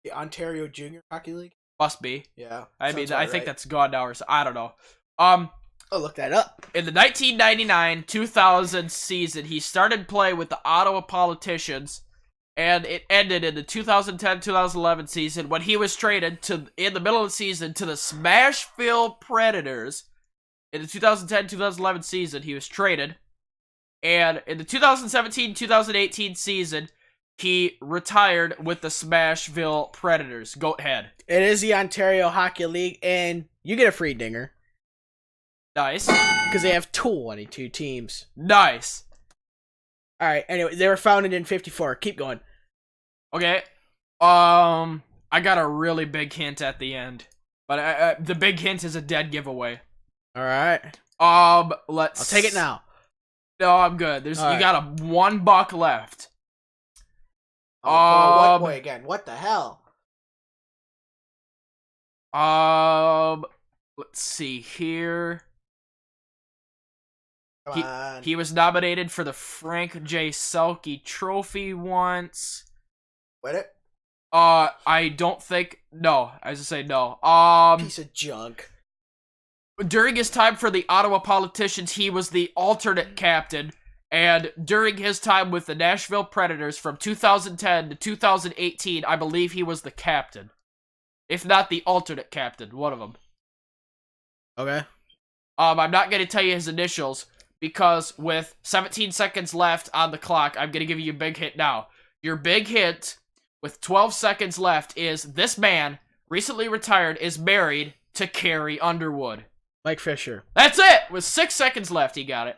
The Ontario Junior Hockey League? Must be. Yeah. I think that's gone now, or I don't know. I'll look that up. In the 1999-2000 season, he started play with the Ottawa Politicians, and it ended in the 2010-2011 season when he was traded in the middle of the season to the Smashville Predators. In the 2010-2011 season, he was traded. And in the 2017-2018 season, he retired with the Smashville Predators. Goat head. It is the Ontario Hockey League, and you get a free dinger. Nice. Because they have 22 teams. Nice. Alright, anyway, they were founded in 54. Keep going. Okay. I got a really big hint at the end. But the big hint is a dead giveaway. Alright. I'll take it now. No, I'm good. You got $1 left. What boy again? What the hell? Let's see here. Come on. He was nominated for the Frank J. Selke Trophy once. What it? I don't think. No, I was gonna say no. Piece of junk. During his time for the Ottawa Politicians, he was the alternate captain, and during his time with the Nashville Predators from 2010 to 2018, I believe he was the captain. If not the alternate captain, one of them. Okay. I'm not going to tell you his initials, because with 17 seconds left on the clock, I'm going to give you a big hint now. Your big hint, with 12 seconds left, is this man, recently retired, is married to Carrie Underwood. Mike Fisher. That's it! With 6 seconds left, he got it.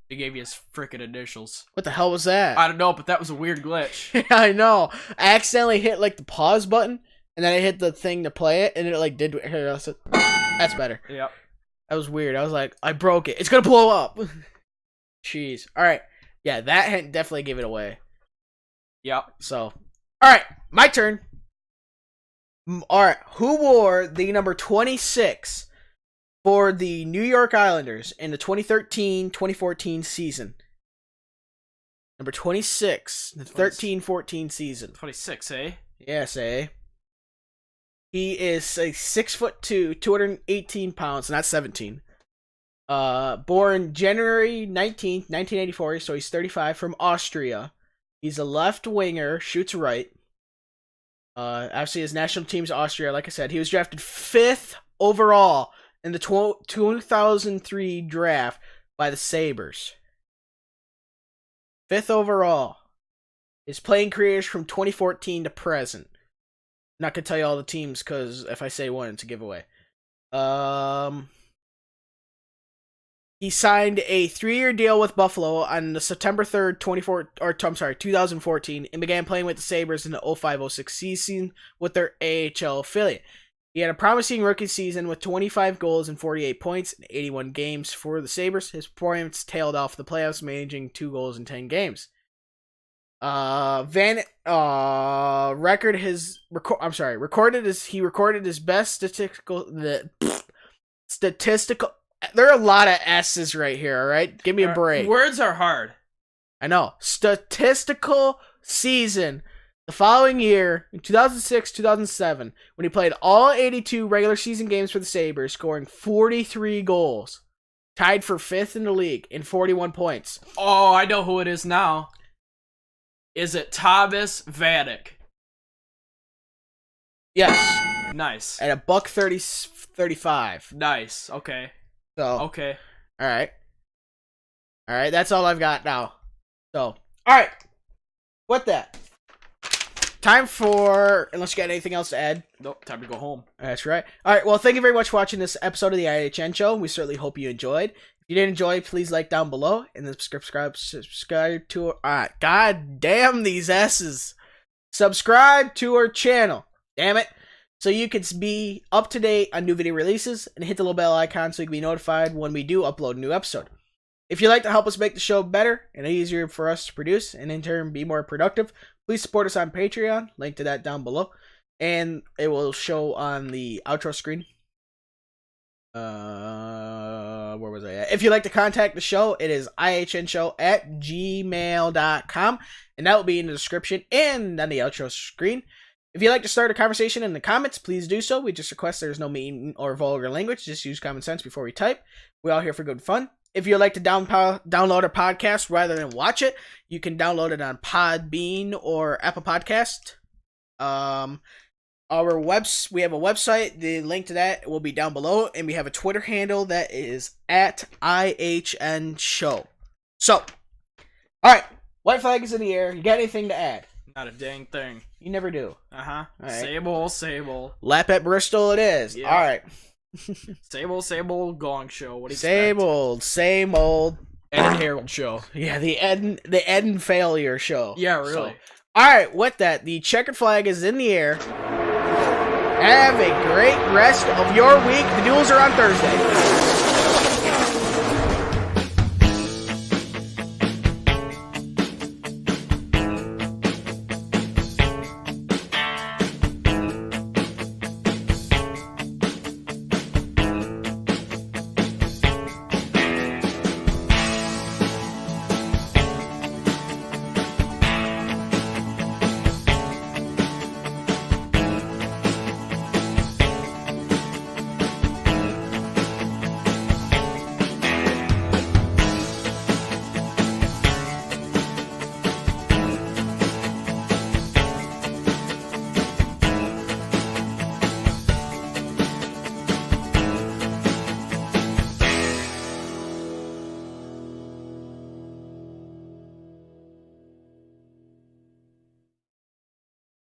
He gave you his frickin' initials. What the hell was that? I don't know, but that was a weird glitch. I know. I accidentally hit, the pause button, and then I hit the thing to play it, and it, did... Here, that's better. Yep. That was weird. I was like, I broke it. It's gonna blow up. Jeez. Alright. Yeah, that hint definitely gave it away. Yep. So. Alright, my turn. Alright, who wore the number 26 for the New York Islanders in the 2013-2014 season? Number 26, the 13-14 season. 26, eh? Yes, eh? He is a 6'2", 218 pounds, not 17. Born January 19th, 1984, so he's 35, from Austria. He's a left winger, shoots right. Obviously, his national team's Austria, like I said. He was drafted 5th overall in the 2003 draft by the Sabres. 5th overall. His playing career is from 2014 to present. I'm not going to tell you all the teams, because if I say one, it's a giveaway. He signed a 3-year deal with Buffalo on the September 3rd, 2014, and began playing with the Sabres in the 05-06 season with their AHL affiliate. He had a promising rookie season with 25 goals and 48 points in 81 games for the Sabres. His performance tailed off the playoffs, managing 2 goals in 10 games. Recorded his best statistical. There are a lot of S's right here, all right? Give me a break. Words are hard. I know. Statistical season the following year, in 2006-2007, when he played all 82 regular season games for the Sabres, scoring 43 goals. Tied for 5th in the league in 41 points. Oh, I know who it is now. Is it Thomas Vanek? Yes. Nice. At $1.35. Nice. Okay. So. Okay. All right. That's all I've got now. So. All right. What that? Time for, unless you got anything else to add. Nope, time to go home. That's right. All right, well, thank you very much for watching this episode of the IHN Show. We certainly hope you enjoyed. If you did enjoy, please like down below and then subscribe to our, God damn these S's. Subscribe to our channel. Damn it. So you can be up to date on new video releases and hit the little bell icon so you can be notified when we do upload a new episode. If you'd like to help us make the show better and easier for us to produce and in turn be more productive, please support us on Patreon. Link to that down below. And it will show on the outro screen. Where was I at? If you'd like to contact the show, it is ihnshow@gmail.com. And that will be in the description and on the outro screen. If you'd like to start a conversation in the comments, please do so. We just request there's no mean or vulgar language. Just use common sense before we type. We're all here for good fun. If you'd like to download our podcast rather than watch it, you can download it on Podbean or Apple Podcast. We have a website. The link to that will be down below, and we have a Twitter handle that is @IHN Show. So, all right, white flag is in the air. You got anything to add? Not a dang thing. You never do. Uh-huh. Right. Sable. Lap at Bristol it is. Yeah. All right. Sable gong show. What do you expect? Same old Ed and Harold show. Yeah, the Ed and Failure show. Yeah, really. So, all right, with that, the checkered flag is in the air. Have a great rest of your week. The duels are on Thursday.